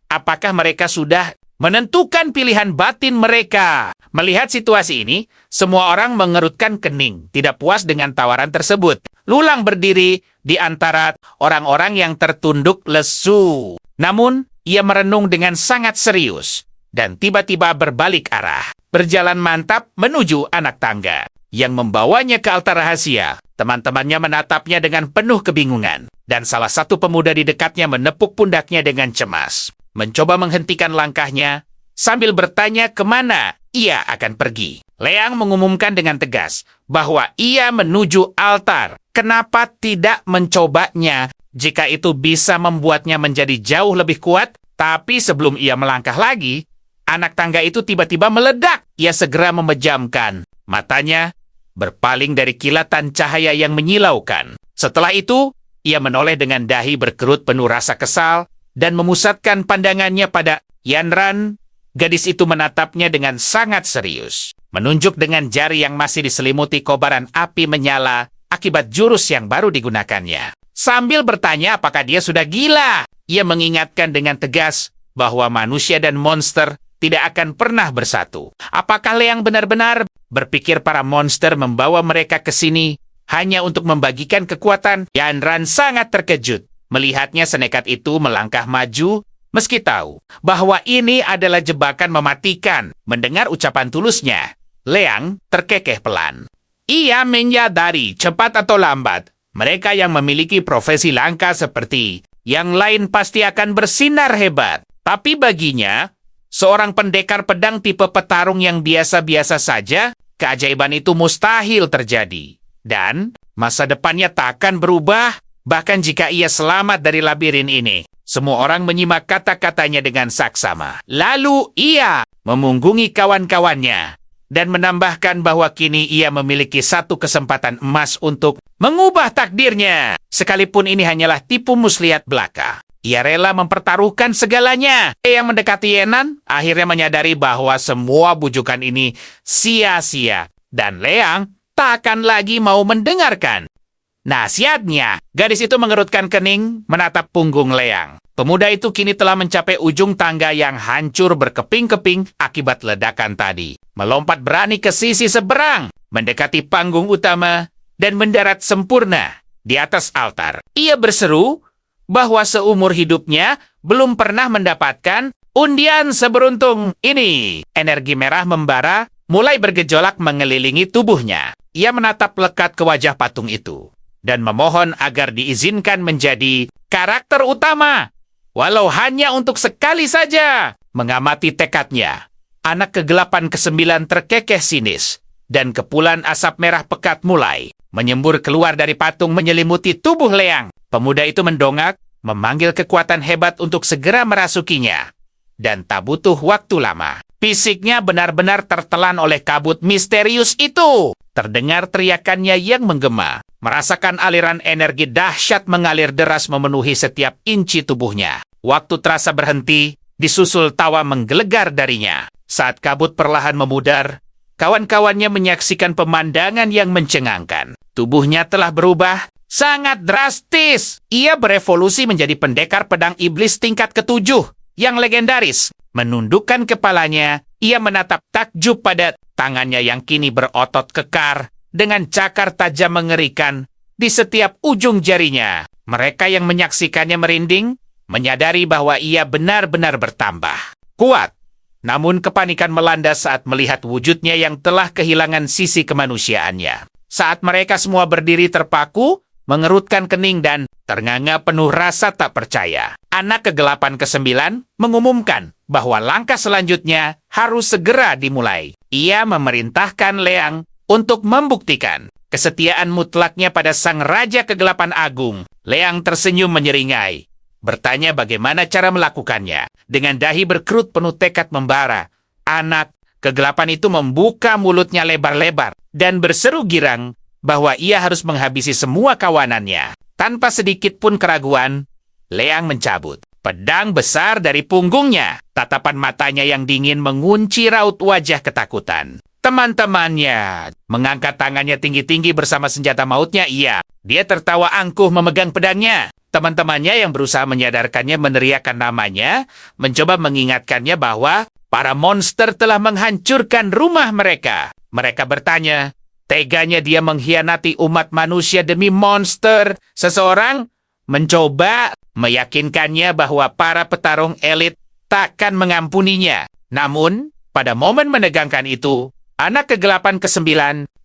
Apakah mereka sudah menentukan pilihan batin mereka? Melihat situasi ini, semua orang mengerutkan kening, tidak puas dengan tawaran tersebut. Lulang berdiri di antara orang-orang yang tertunduk lesu. Namun, ia merenung dengan sangat serius dan tiba-tiba berbalik arah. Berjalan mantap menuju anak tangga yang membawanya ke altar rahasia. Teman-temannya menatapnya dengan penuh kebingungan. Dan salah satu pemuda di dekatnya menepuk pundaknya dengan cemas. Mencoba menghentikan langkahnya sambil bertanya kemana ia akan pergi. Leang mengumumkan dengan tegas bahwa ia menuju altar. Kenapa tidak mencobanya jika itu bisa membuatnya menjadi jauh lebih kuat? Tapi sebelum ia melangkah lagi, anak tangga itu tiba-tiba meledak. Ia segera memejamkan matanya, berpaling dari kilatan cahaya yang menyilaukan. Setelah itu, ia menoleh dengan dahi berkerut penuh rasa kesal dan memusatkan pandangannya pada Yanran. Gadis itu menatapnya dengan sangat serius, menunjuk dengan jari yang masih diselimuti kobaran api menyala akibat jurus yang baru digunakannya. Sambil bertanya apakah dia sudah gila, ia mengingatkan dengan tegas bahwa manusia dan monster tidak akan pernah bersatu. Apakah Leang benar-benar berpikir para monster membawa mereka ke sini hanya untuk membagikan kekuatan? Yanran sangat terkejut. Melihatnya senekat itu melangkah maju, meski tahu bahwa ini adalah jebakan mematikan. Mendengar ucapan tulusnya, Leang terkekeh pelan. Ia menyadari cepat atau lambat, mereka yang memiliki profesi langka seperti yang lain pasti akan bersinar hebat. Tapi baginya, seorang pendekar pedang tipe petarung yang biasa-biasa saja, keajaiban itu mustahil terjadi. Dan masa depannya takkan berubah, bahkan jika ia selamat dari labirin ini. Semua orang menyimak kata-katanya dengan saksama. Lalu ia memunggungi kawan-kawannya dan menambahkan bahwa kini ia memiliki satu kesempatan emas untuk mengubah takdirnya. Sekalipun ini hanyalah tipu muslihat belaka, ia rela mempertaruhkan segalanya. Yang mendekati Yenan akhirnya menyadari bahwa semua bujukan ini sia-sia. Dan Leang tak akan lagi mau mendengarkan nasihatnya. Gadis itu mengerutkan kening, menatap punggung Leang. Pemuda itu kini telah mencapai ujung tangga yang hancur berkeping-keping akibat ledakan tadi. Melompat berani ke sisi seberang, mendekati panggung utama, dan mendarat sempurna di atas altar. Ia berseru bahwa seumur hidupnya belum pernah mendapatkan undian seberuntung ini. Energi merah membara, mulai bergejolak mengelilingi tubuhnya. Ia menatap lekat ke wajah patung itu dan memohon agar diizinkan menjadi karakter utama, walau hanya untuk sekali saja. Mengamati tekadnya, anak kegelapan ke-9 terkekeh sinis, dan kepulan asap merah pekat mulai menyembur keluar dari patung menyelimuti tubuh Leang. Pemuda itu mendongak memanggil kekuatan hebat untuk segera merasukinya. Dan tak butuh waktu lama. Fisiknya benar-benar tertelan oleh kabut misterius itu. Terdengar teriakannya yang menggema. Merasakan aliran energi dahsyat mengalir deras memenuhi setiap inci tubuhnya. Waktu terasa berhenti, disusul tawa menggelegar darinya. Saat kabut perlahan memudar, kawan-kawannya menyaksikan pemandangan yang mencengangkan. Tubuhnya telah berubah sangat drastis. Ia berevolusi menjadi pendekar pedang iblis tingkat ke-7 yang legendaris. Menundukkan kepalanya, ia menatap takjub pada tangannya yang kini berotot kekar dengan cakar tajam mengerikan di setiap ujung jarinya. Mereka yang menyaksikannya merinding, menyadari bahwa ia benar-benar bertambah kuat. Namun kepanikan melanda saat melihat wujudnya yang telah kehilangan sisi kemanusiaannya. Saat mereka semua berdiri terpaku, mengerutkan kening dan ternganga penuh rasa tak percaya. Anak kegelapan ke-9 mengumumkan bahwa langkah selanjutnya harus segera dimulai. Ia memerintahkan Leang untuk membuktikan kesetiaan mutlaknya pada sang Raja Kegelapan Agung. Leang tersenyum menyeringai, bertanya bagaimana cara melakukannya. Dengan dahi berkerut penuh tekad membara, anak kegelapan itu membuka mulutnya lebar-lebar dan berseru girang bahwa ia harus menghabisi semua kawanannya. Tanpa sedikit pun keraguan, Leang mencabut pedang besar dari punggungnya. Tatapan matanya yang dingin mengunci raut wajah ketakutan. Teman-temannya mengangkat tangannya tinggi-tinggi bersama senjata mautnya. Dia tertawa angkuh memegang pedangnya. Teman-temannya yang berusaha menyadarkannya meneriakkan namanya, mencoba mengingatkannya bahwa para monster telah menghancurkan rumah mereka. Mereka bertanya, teganya dia mengkhianati umat manusia demi monster. Seseorang mencoba meyakinkannya bahwa para petarung elit takkan mengampuninya. Namun, pada momen menegangkan itu, anak kegelapan ke-9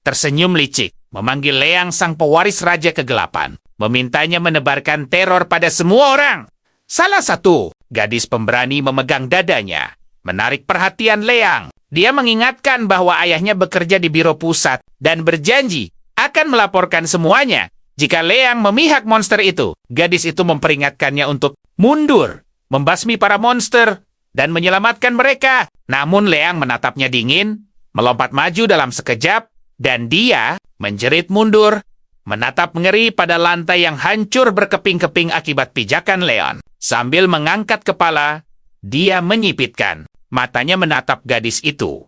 tersenyum licik, memanggil Leang sang pewaris Raja Kegelapan, memintanya menebarkan teror pada semua orang. Salah satu gadis pemberani memegang dadanya, menarik perhatian Leang. Dia mengingatkan bahwa ayahnya bekerja di biro pusat dan berjanji akan melaporkan semuanya jika Leang memihak monster itu. Gadis itu memperingatkannya untuk mundur, membasmi para monster, dan menyelamatkan mereka. Namun Leang menatapnya dingin, melompat maju dalam sekejap, dan dia menjerit mundur, menatap ngeri pada lantai yang hancur berkeping-keping akibat pijakan Leon. Sambil mengangkat kepala, dia menyipitkan. Matanya menatap gadis itu.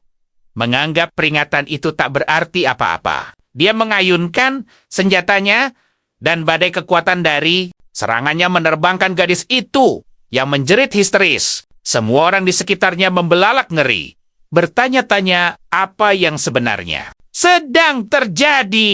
Menganggap peringatan itu tak berarti apa-apa. Dia mengayunkan senjatanya, dan badai kekuatan dari serangannya menerbangkan gadis itu yang menjerit histeris. Semua orang di sekitarnya membelalak ngeri, bertanya-tanya apa yang sebenarnya sedang terjadi.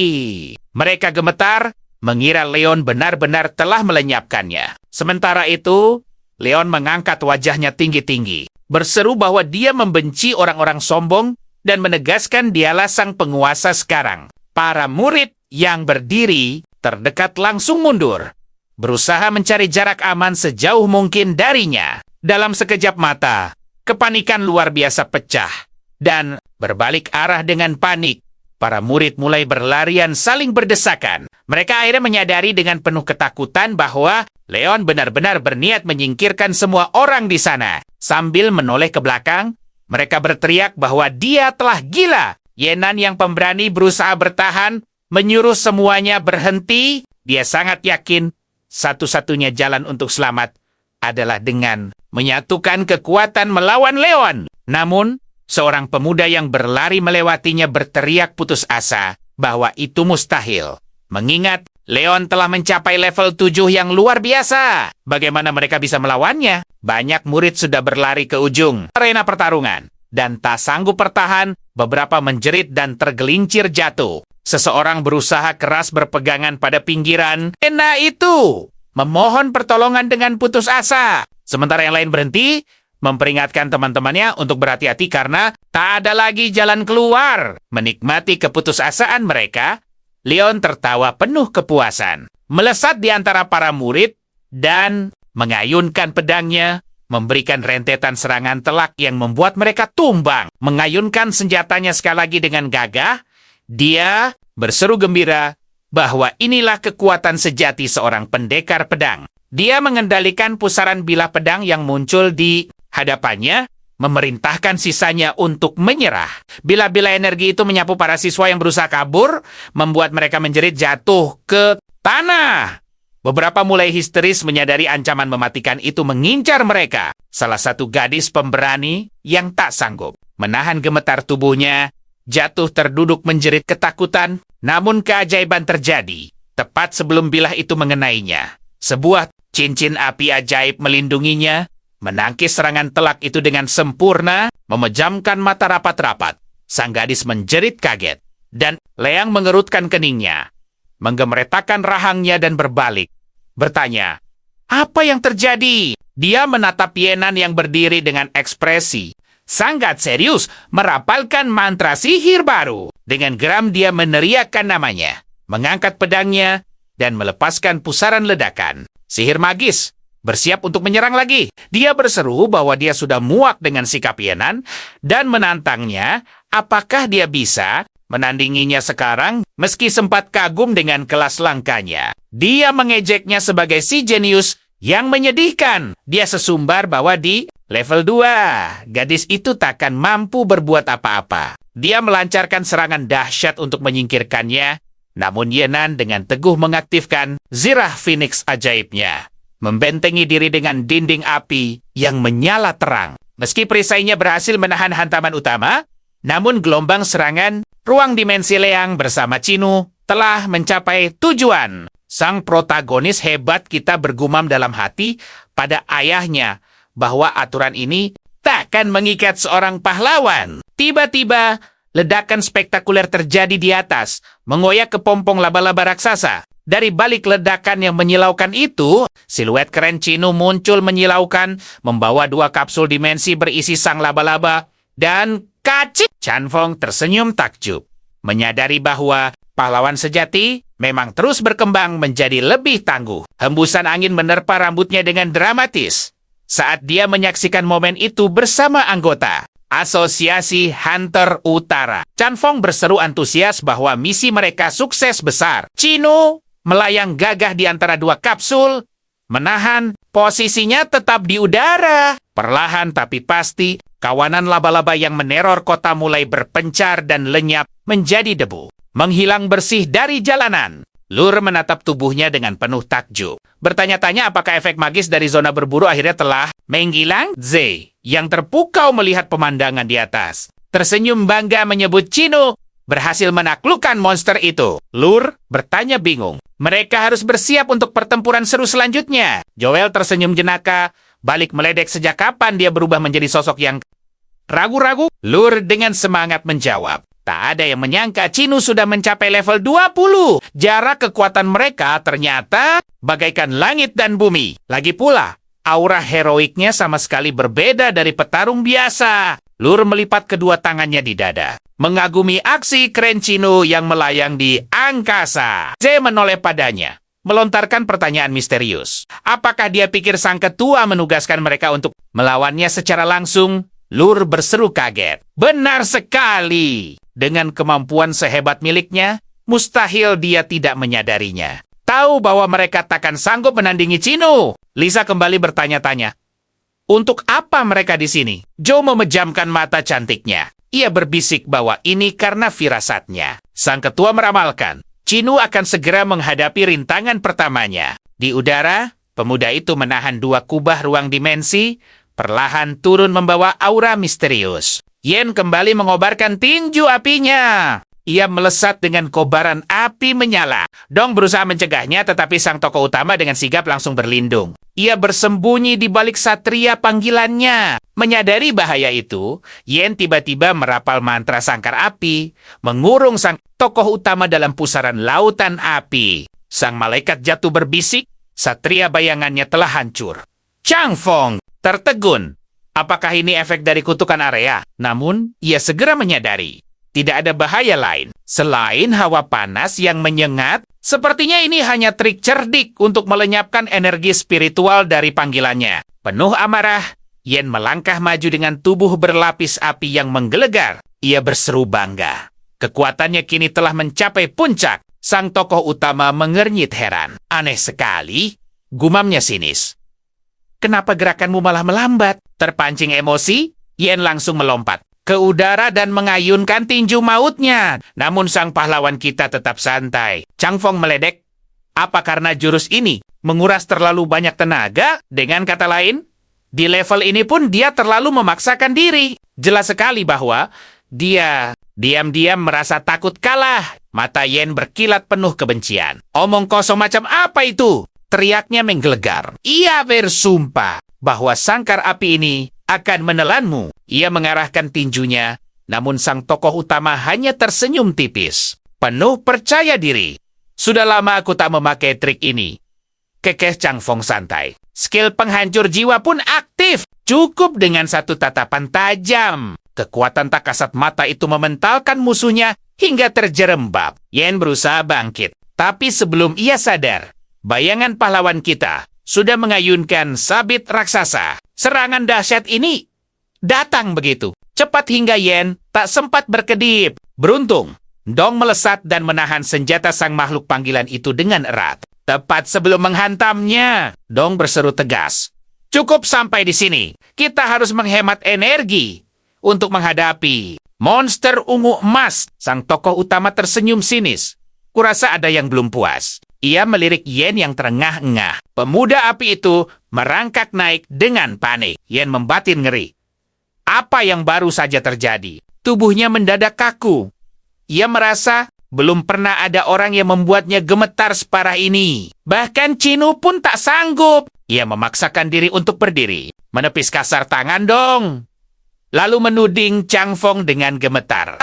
Mereka gemetar, mengira Leon benar-benar telah melenyapkannya. Sementara itu, Leon mengangkat wajahnya tinggi-tinggi, berseru bahwa dia membenci orang-orang sombong dan menegaskan dialah sang penguasa sekarang. Para murid yang berdiri terdekat langsung mundur, berusaha mencari jarak aman sejauh mungkin darinya. Dalam sekejap mata, kepanikan luar biasa pecah, dan berbalik arah dengan panik. Para murid mulai berlarian saling berdesakan. Mereka akhirnya menyadari dengan penuh ketakutan bahwa Leon benar-benar berniat menyingkirkan semua orang di sana. Sambil menoleh ke belakang, mereka berteriak bahwa dia telah gila. Yenan yang pemberani berusaha bertahan, menyuruh semuanya berhenti. Dia sangat yakin satu-satunya jalan untuk selamat adalah dengan menyatukan kekuatan melawan Leon. Namun, seorang pemuda yang berlari melewatinya berteriak putus asa bahwa itu mustahil. Mengingat Leon telah mencapai level 7 yang luar biasa. Bagaimana mereka bisa melawannya? Banyak murid sudah berlari ke ujung arena pertarungan. Dan tak sanggup bertahan, beberapa menjerit dan tergelincir jatuh. Seseorang berusaha keras berpegangan pada pinggiran arena itu, memohon pertolongan dengan putus asa. Sementara yang lain berhenti, memperingatkan teman-temannya untuk berhati-hati karena tak ada lagi jalan keluar. Menikmati keputusasaan mereka, Leon tertawa penuh kepuasan, melesat di antara para murid, dan mengayunkan pedangnya, memberikan rentetan serangan telak yang membuat mereka tumbang. Mengayunkan senjatanya sekali lagi dengan gagah, dia berseru gembira bahwa inilah kekuatan sejati seorang pendekar pedang. Dia mengendalikan pusaran bilah pedang yang muncul di hadapannya, memerintahkan sisanya untuk menyerah. Bila-bila energi itu menyapu para siswa yang berusaha kabur, membuat mereka menjerit jatuh ke tanah. Beberapa mulai histeris menyadari ancaman mematikan itu mengincar mereka. Salah satu gadis pemberani yang tak sanggup menahan gemetar tubuhnya, jatuh terduduk menjerit ketakutan. Namun keajaiban terjadi. Tepat sebelum bilah itu mengenainya, sebuah cincin api ajaib melindunginya, menangkis serangan telak itu dengan sempurna, memejamkan mata rapat-rapat. Sang gadis menjerit kaget, dan Leang mengerutkan keningnya, menggemeretakan rahangnya dan berbalik. Bertanya, apa yang terjadi? Dia menatap Yenan yang berdiri dengan ekspresi sangat serius, merapalkan mantra sihir baru. Dengan geram dia meneriakkan namanya, mengangkat pedangnya, dan melepaskan pusaran ledakan. Sihir magis, bersiap untuk menyerang lagi. Dia berseru bahwa dia sudah muak dengan sikap Yenan, dan menantangnya apakah dia bisa menandinginya sekarang meski sempat kagum dengan kelas langkanya. Dia mengejeknya sebagai si jenius yang menyedihkan. Dia sesumbar bahwa di level 2, gadis itu takkan mampu berbuat apa-apa. Dia melancarkan serangan dahsyat untuk menyingkirkannya, namun Yenan dengan teguh mengaktifkan zirah Phoenix ajaibnya, membentengi diri dengan dinding api yang menyala terang. Meski perisainya berhasil menahan hantaman utama, namun gelombang serangan ruang dimensi Leang bersama Chinu telah mencapai tujuan. Sang protagonis hebat, kita bergumam dalam hati pada ayahnya bahwa aturan ini takkan mengikat seorang pahlawan. Tiba-tiba, ledakan spektakuler terjadi di atas, mengoyak kepompong laba-laba raksasa. Dari balik ledakan yang menyilaukan itu, siluet keren Chinu muncul menyilaukan, membawa 2 kapsul dimensi berisi sang laba-laba, dan kacik! Chanfeng tersenyum takjub, menyadari bahwa pahlawan sejati memang terus berkembang menjadi lebih tangguh. Hembusan angin menerpa rambutnya dengan dramatis saat dia menyaksikan momen itu bersama anggota Asosiasi Hunter Utara. Chanfeng berseru antusias bahwa misi mereka sukses besar. Chinu melayang gagah di antara 2 kapsul, menahan posisinya tetap di udara. Perlahan tapi pasti, kawanan laba-laba yang meneror kota mulai berpencar dan lenyap menjadi debu, menghilang bersih dari jalanan. Lur menatap tubuhnya dengan penuh takjub, bertanya-tanya apakah efek magis dari zona berburu akhirnya telah menghilang. Z, yang terpukau melihat pemandangan di atas, tersenyum bangga menyebut Chinu berhasil menaklukkan monster itu. Lur bertanya bingung. Mereka harus bersiap untuk pertempuran seru selanjutnya. Joel tersenyum jenaka, balik meledek sejak kapan dia berubah menjadi sosok yang ragu-ragu. Lur dengan semangat menjawab, tak ada yang menyangka Chinu sudah mencapai level 20. Jarak kekuatan mereka ternyata bagaikan langit dan bumi. Lagi pula, aura heroiknya sama sekali berbeda dari petarung biasa. Lur melipat kedua tangannya di dada, mengagumi aksi keren Chinu yang melayang di angkasa. Z menoleh padanya, melontarkan pertanyaan misterius. Apakah dia pikir sang ketua menugaskan mereka untuk melawannya secara langsung? Lur berseru kaget. Benar sekali. Dengan kemampuan sehebat miliknya, mustahil dia tidak menyadarinya. Tahu bahwa mereka takkan sanggup menandingi Chinu. Lisa kembali bertanya-tanya, untuk apa mereka di sini? Joe memejamkan mata cantiknya. Ia berbisik bahwa ini karena firasatnya. Sang ketua meramalkan, Chinu akan segera menghadapi rintangan pertamanya. Di udara, pemuda itu menahan 2 kubah ruang dimensi, perlahan turun membawa aura misterius. Yen kembali mengobarkan tinju apinya. Ia melesat dengan kobaran api menyala. Dong berusaha mencegahnya, tetapi sang tokoh utama dengan sigap langsung berlindung. Ia bersembunyi di balik satria panggilannya. Menyadari bahaya itu, Yen tiba-tiba merapal mantra sangkar api, mengurung sang tokoh utama dalam pusaran lautan api. Sang malaikat jatuh berbisik, satria bayangannya telah hancur. Chanfeng tertegun. Apakah ini efek dari kutukan area? Namun, ia segera menyadari, tidak ada bahaya lain. Selain hawa panas yang menyengat, sepertinya ini hanya trik cerdik untuk melenyapkan energi spiritual dari panggilannya. Penuh amarah, Yen melangkah maju dengan tubuh berlapis api yang menggelegar. Ia berseru bangga. Kekuatannya kini telah mencapai puncak. Sang tokoh utama mengernyit heran. Aneh sekali, Gumamnya sinis. Kenapa gerakanmu malah melambat? Terpancing emosi, Yen langsung melompat ke udara dan mengayunkan tinju mautnya. Namun sang pahlawan kita tetap santai. Chang Feng meledek. Apa karena jurus ini menguras terlalu banyak tenaga? Dengan kata lain, di level ini pun dia terlalu memaksakan diri. Jelas sekali bahwa dia diam-diam merasa takut kalah. Mata Yen berkilat penuh kebencian. Omong kosong macam apa itu? Teriaknya menggelegar. Ia bersumpah bahwa sangkar api ini akan menelanmu. Ia mengarahkan tinjunya, namun sang tokoh utama hanya tersenyum tipis. Penuh percaya diri. Sudah lama aku tak memakai trik ini. Kekeh Chang Feng santai. Skill penghancur jiwa pun aktif. Cukup dengan satu tatapan tajam. Kekuatan tak kasat mata itu mementalkan musuhnya hingga terjerembab. Yen berusaha bangkit. Tapi sebelum ia sadar, bayangan pahlawan kita sudah mengayunkan sabit raksasa. Serangan dahsyat ini datang begitu cepat hingga Yen tak sempat berkedip. Beruntung, Dong melesat dan menahan senjata sang makhluk panggilan itu dengan erat. Tepat sebelum menghantamnya, Dong berseru tegas. Cukup sampai di sini. Kita harus menghemat energi untuk menghadapi monster ungu emas. Sang tokoh utama tersenyum sinis. Kurasa ada yang belum puas. Ia melirik Yen yang terengah-engah. Pemuda api itu merangkak naik dengan panik. Yen membatin ngeri. Apa yang baru saja terjadi? Tubuhnya mendadak kaku. Ia merasa belum pernah ada orang yang membuatnya gemetar separah ini. Bahkan Chinu pun tak sanggup. Ia memaksakan diri untuk berdiri. Menepis kasar tangan dong. Lalu menuding Chang Feng dengan gemetar.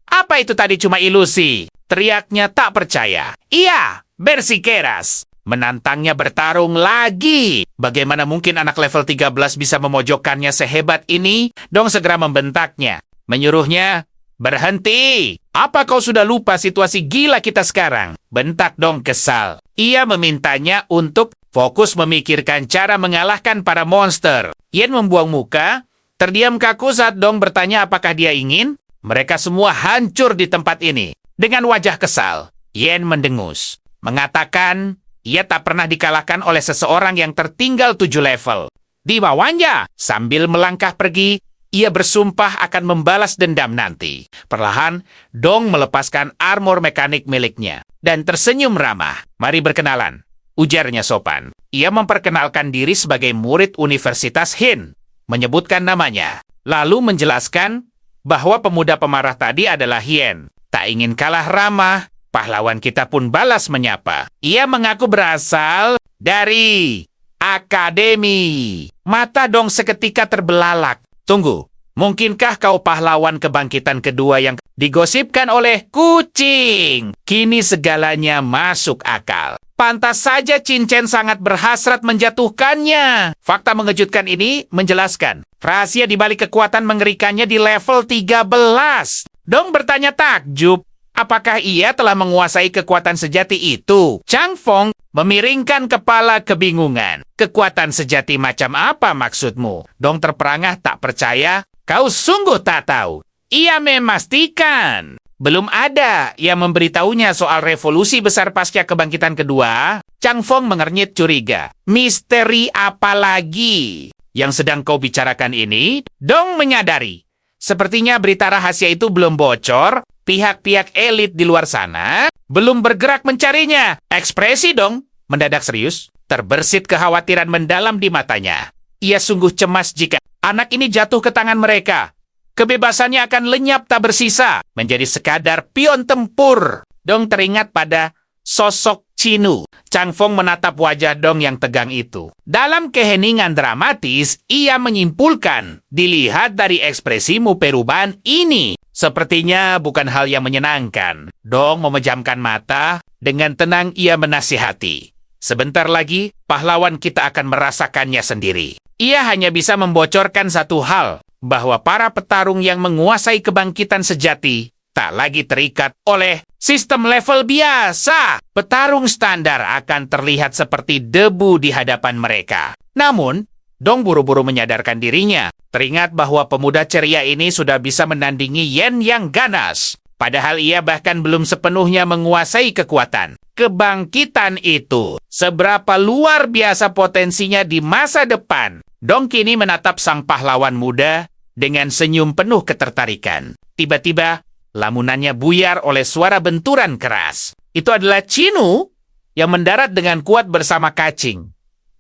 Apa itu tadi cuma ilusi? Teriaknya tak percaya. Iya, bersikeras. Menantangnya bertarung lagi. Bagaimana mungkin anak level 13 bisa memojokkannya sehebat ini? Dong segera membentaknya. Menyuruhnya, berhenti. Apa kau sudah lupa situasi gila kita sekarang? Bentak Dong kesal. Ia memintanya untuk fokus memikirkan cara mengalahkan para monster. Yen membuang muka, terdiam kaku saat Dong bertanya apakah dia ingin. Mereka semua hancur di tempat ini. Dengan wajah kesal, Yen mendengus. Mengatakan, ia tak pernah dikalahkan oleh seseorang yang tertinggal 7 level. Di bawahnya, sambil melangkah pergi, ia bersumpah akan membalas dendam nanti. Perlahan, Dong melepaskan armor mekanik miliknya dan tersenyum ramah. Mari berkenalan, ujarnya sopan. Ia memperkenalkan diri sebagai murid Universitas Hin, menyebutkan namanya, lalu menjelaskan bahwa pemuda pemarah tadi adalah Hien. Tak ingin kalah ramah, pahlawan kita pun balas menyapa. Ia mengaku berasal dari akademi. Mata Dong seketika terbelalak. Tunggu, mungkinkah kau pahlawan kebangkitan kedua yang digosipkan oleh kucing? Kini segalanya masuk akal. Pantas saja Chin Chen sangat berhasrat menjatuhkannya. Fakta mengejutkan ini menjelaskan rahasia di balik kekuatan mengerikannya di level 13. Dong bertanya takjub, apakah ia telah menguasai kekuatan sejati itu? Chang Feng memiringkan kepala kebingungan. Kekuatan sejati macam apa maksudmu? Dong terperangah tak percaya. Kau sungguh tak tahu. Ia memastikan belum ada yang memberitahunya soal revolusi besar pasca kebangkitan kedua. Chang Feng mengernyit curiga. Misteri apa lagi yang sedang kau bicarakan ini? Dong menyadari. Sepertinya berita rahasia itu belum bocor. Pihak-pihak elit di luar sana belum bergerak mencarinya. Ekspresi Dong mendadak serius. Terbersit kekhawatiran mendalam di matanya. Ia sungguh cemas jika anak ini jatuh ke tangan mereka. Kebebasannya akan lenyap tak bersisa, menjadi sekadar pion tempur. Dong teringat pada sosok Chinu. Chang Feng menatap wajah Dong yang tegang itu. Dalam keheningan dramatis, ia menyimpulkan, dilihat dari ekspresimu perubahan ini, sepertinya bukan hal yang menyenangkan. Dong memejamkan mata, dengan tenang ia menasihati. Sebentar lagi, pahlawan kita akan merasakannya sendiri. Ia hanya bisa membocorkan satu hal, bahwa para petarung yang menguasai kebangkitan sejati tak lagi terikat oleh sistem level biasa. Petarung standar akan terlihat seperti debu di hadapan mereka. Namun, Dong buru-buru menyadarkan dirinya. Teringat bahwa pemuda ceria ini sudah bisa menandingi Yen yang ganas. Padahal ia bahkan belum sepenuhnya menguasai kekuatan. Kebangkitan itu seberapa luar biasa potensinya di masa depan. Dong kini menatap sang pahlawan muda dengan senyum penuh ketertarikan. Tiba-tiba, lamunannya buyar oleh suara benturan keras. Itu adalah Chinu yang mendarat dengan kuat bersama Kacing.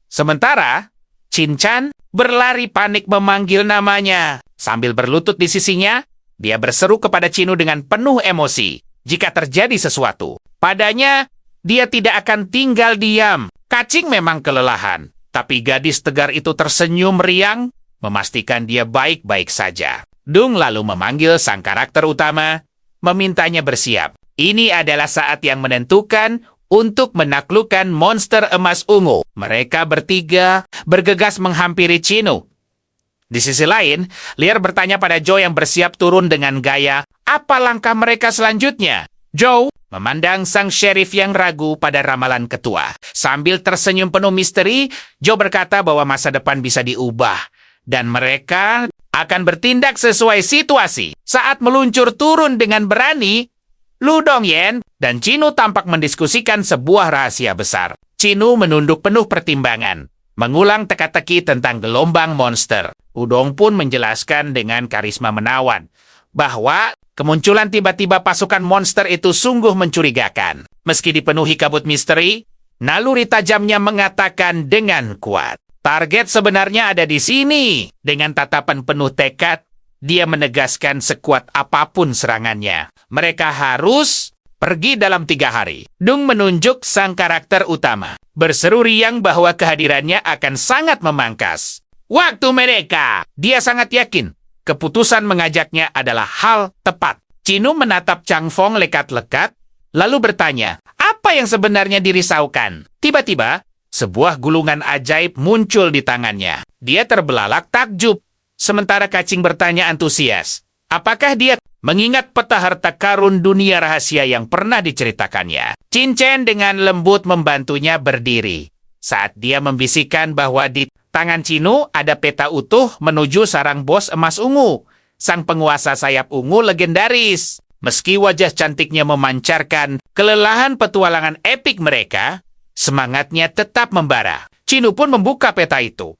Sementara, Chin-chan berlari panik memanggil namanya. Sambil berlutut di sisinya, dia berseru kepada Chinu dengan penuh emosi. Jika terjadi sesuatu padanya, dia tidak akan tinggal diam. Kacing memang kelelahan, tapi gadis tegar itu tersenyum riang, memastikan dia baik-baik saja. Dung lalu memanggil sang karakter utama, memintanya bersiap. Ini adalah saat yang menentukan untuk menaklukkan monster emas ungu. Mereka bertiga bergegas menghampiri Chinu. Di sisi lain, Lear bertanya pada Joe yang bersiap turun dengan gaya, apa langkah mereka selanjutnya? Joe memandang sang sheriff yang ragu pada ramalan ketua. Sambil tersenyum penuh misteri, Joe berkata bahwa masa depan bisa diubah. Dan mereka akan bertindak sesuai situasi. Saat meluncur turun dengan berani, Lu Dongyen dan Chinu tampak mendiskusikan sebuah rahasia besar. Chinu menunduk penuh pertimbangan, mengulang teka-teki tentang gelombang monster. Udong pun menjelaskan dengan karisma menawan bahwa kemunculan tiba-tiba pasukan monster itu sungguh mencurigakan. Meski dipenuhi kabut misteri, naluri tajamnya mengatakan dengan kuat, target sebenarnya ada di sini. Dengan tatapan penuh tekad, dia menegaskan sekuat apapun serangannya, mereka harus pergi dalam 3 hari. Dung menunjuk sang karakter utama, berseru riang bahwa kehadirannya akan sangat memangkas waktu mereka. Dia sangat yakin keputusan mengajaknya adalah hal tepat. Chinu menatap Chang Fong lekat-lekat, lalu bertanya, apa yang sebenarnya dirisaukan? Tiba-tiba, sebuah gulungan ajaib muncul di tangannya. Dia terbelalak takjub, sementara Kacing bertanya antusias, apakah dia mengingat peta harta karun dunia rahasia yang pernah diceritakannya? Chin-chen dengan lembut membantunya berdiri saat dia membisikkan bahwa di tangan Chinu ada peta utuh menuju sarang bos emas ungu, sang penguasa sayap ungu legendaris. Meski wajah cantiknya memancarkan kelelahan petualangan epik mereka, semangatnya tetap membara. Chinu pun membuka peta itu,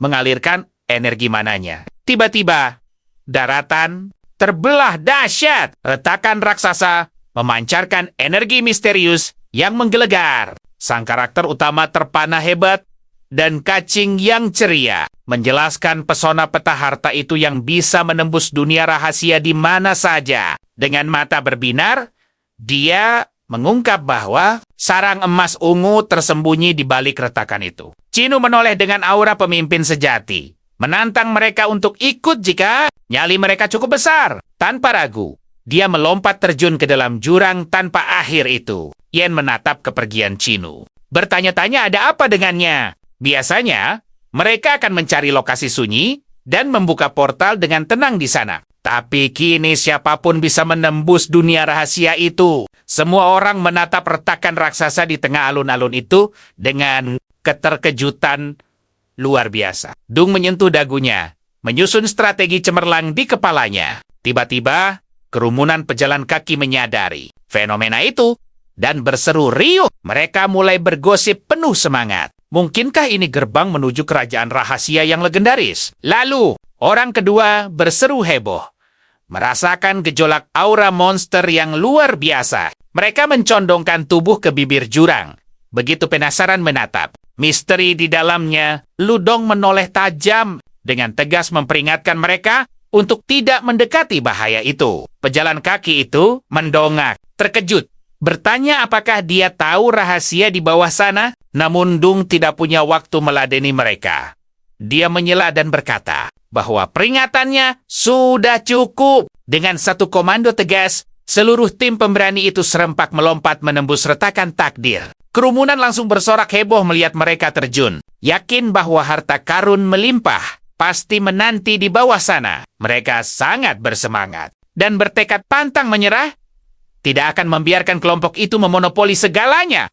mengalirkan energi mananya. Tiba-tiba, daratan terbelah dahsyat. Retakan raksasa memancarkan energi misterius yang menggelegar. Sang karakter utama terpana hebat, dan Kacing yang ceria menjelaskan pesona peta harta itu yang bisa menembus dunia rahasia di mana saja. Dengan mata berbinar, dia mengungkap bahwa sarang emas ungu tersembunyi di balik retakan itu. Chinu menoleh dengan aura pemimpin sejati, menantang mereka untuk ikut jika nyali mereka cukup besar. Tanpa ragu, dia melompat terjun ke dalam jurang tanpa akhir itu. Yen menatap kepergian Chinu, bertanya-tanya ada apa dengannya. Biasanya, mereka akan mencari lokasi sunyi dan membuka portal dengan tenang di sana. Tapi kini siapapun bisa menembus dunia rahasia itu. Semua orang menatap retakan raksasa di tengah alun-alun itu dengan keterkejutan luar biasa. Dung menyentuh dagunya, menyusun strategi cemerlang di kepalanya. Tiba-tiba, kerumunan pejalan kaki menyadari fenomena itu dan berseru riuh. Mereka mulai bergosip penuh semangat. Mungkinkah ini gerbang menuju kerajaan rahasia yang legendaris? Lalu, orang kedua berseru heboh, merasakan gejolak aura monster yang luar biasa. Mereka mencondongkan tubuh ke bibir jurang. Begitu penasaran menatap misteri di dalamnya, Lu Dong menoleh tajam dengan tegas memperingatkan mereka untuk tidak mendekati bahaya itu. Pejalan kaki itu mendongak, terkejut, bertanya apakah dia tahu rahasia di bawah sana, namun Dung tidak punya waktu meladeni mereka. Dia menyela dan berkata bahwa peringatannya sudah cukup. Dengan satu komando tegas, seluruh tim pemberani itu serempak melompat menembus retakan takdir. Kerumunan langsung bersorak heboh melihat mereka terjun. Yakin bahwa harta karun melimpah, pasti menanti di bawah sana. Mereka sangat bersemangat dan bertekad pantang menyerah. Tidak akan membiarkan kelompok itu memonopoli segalanya.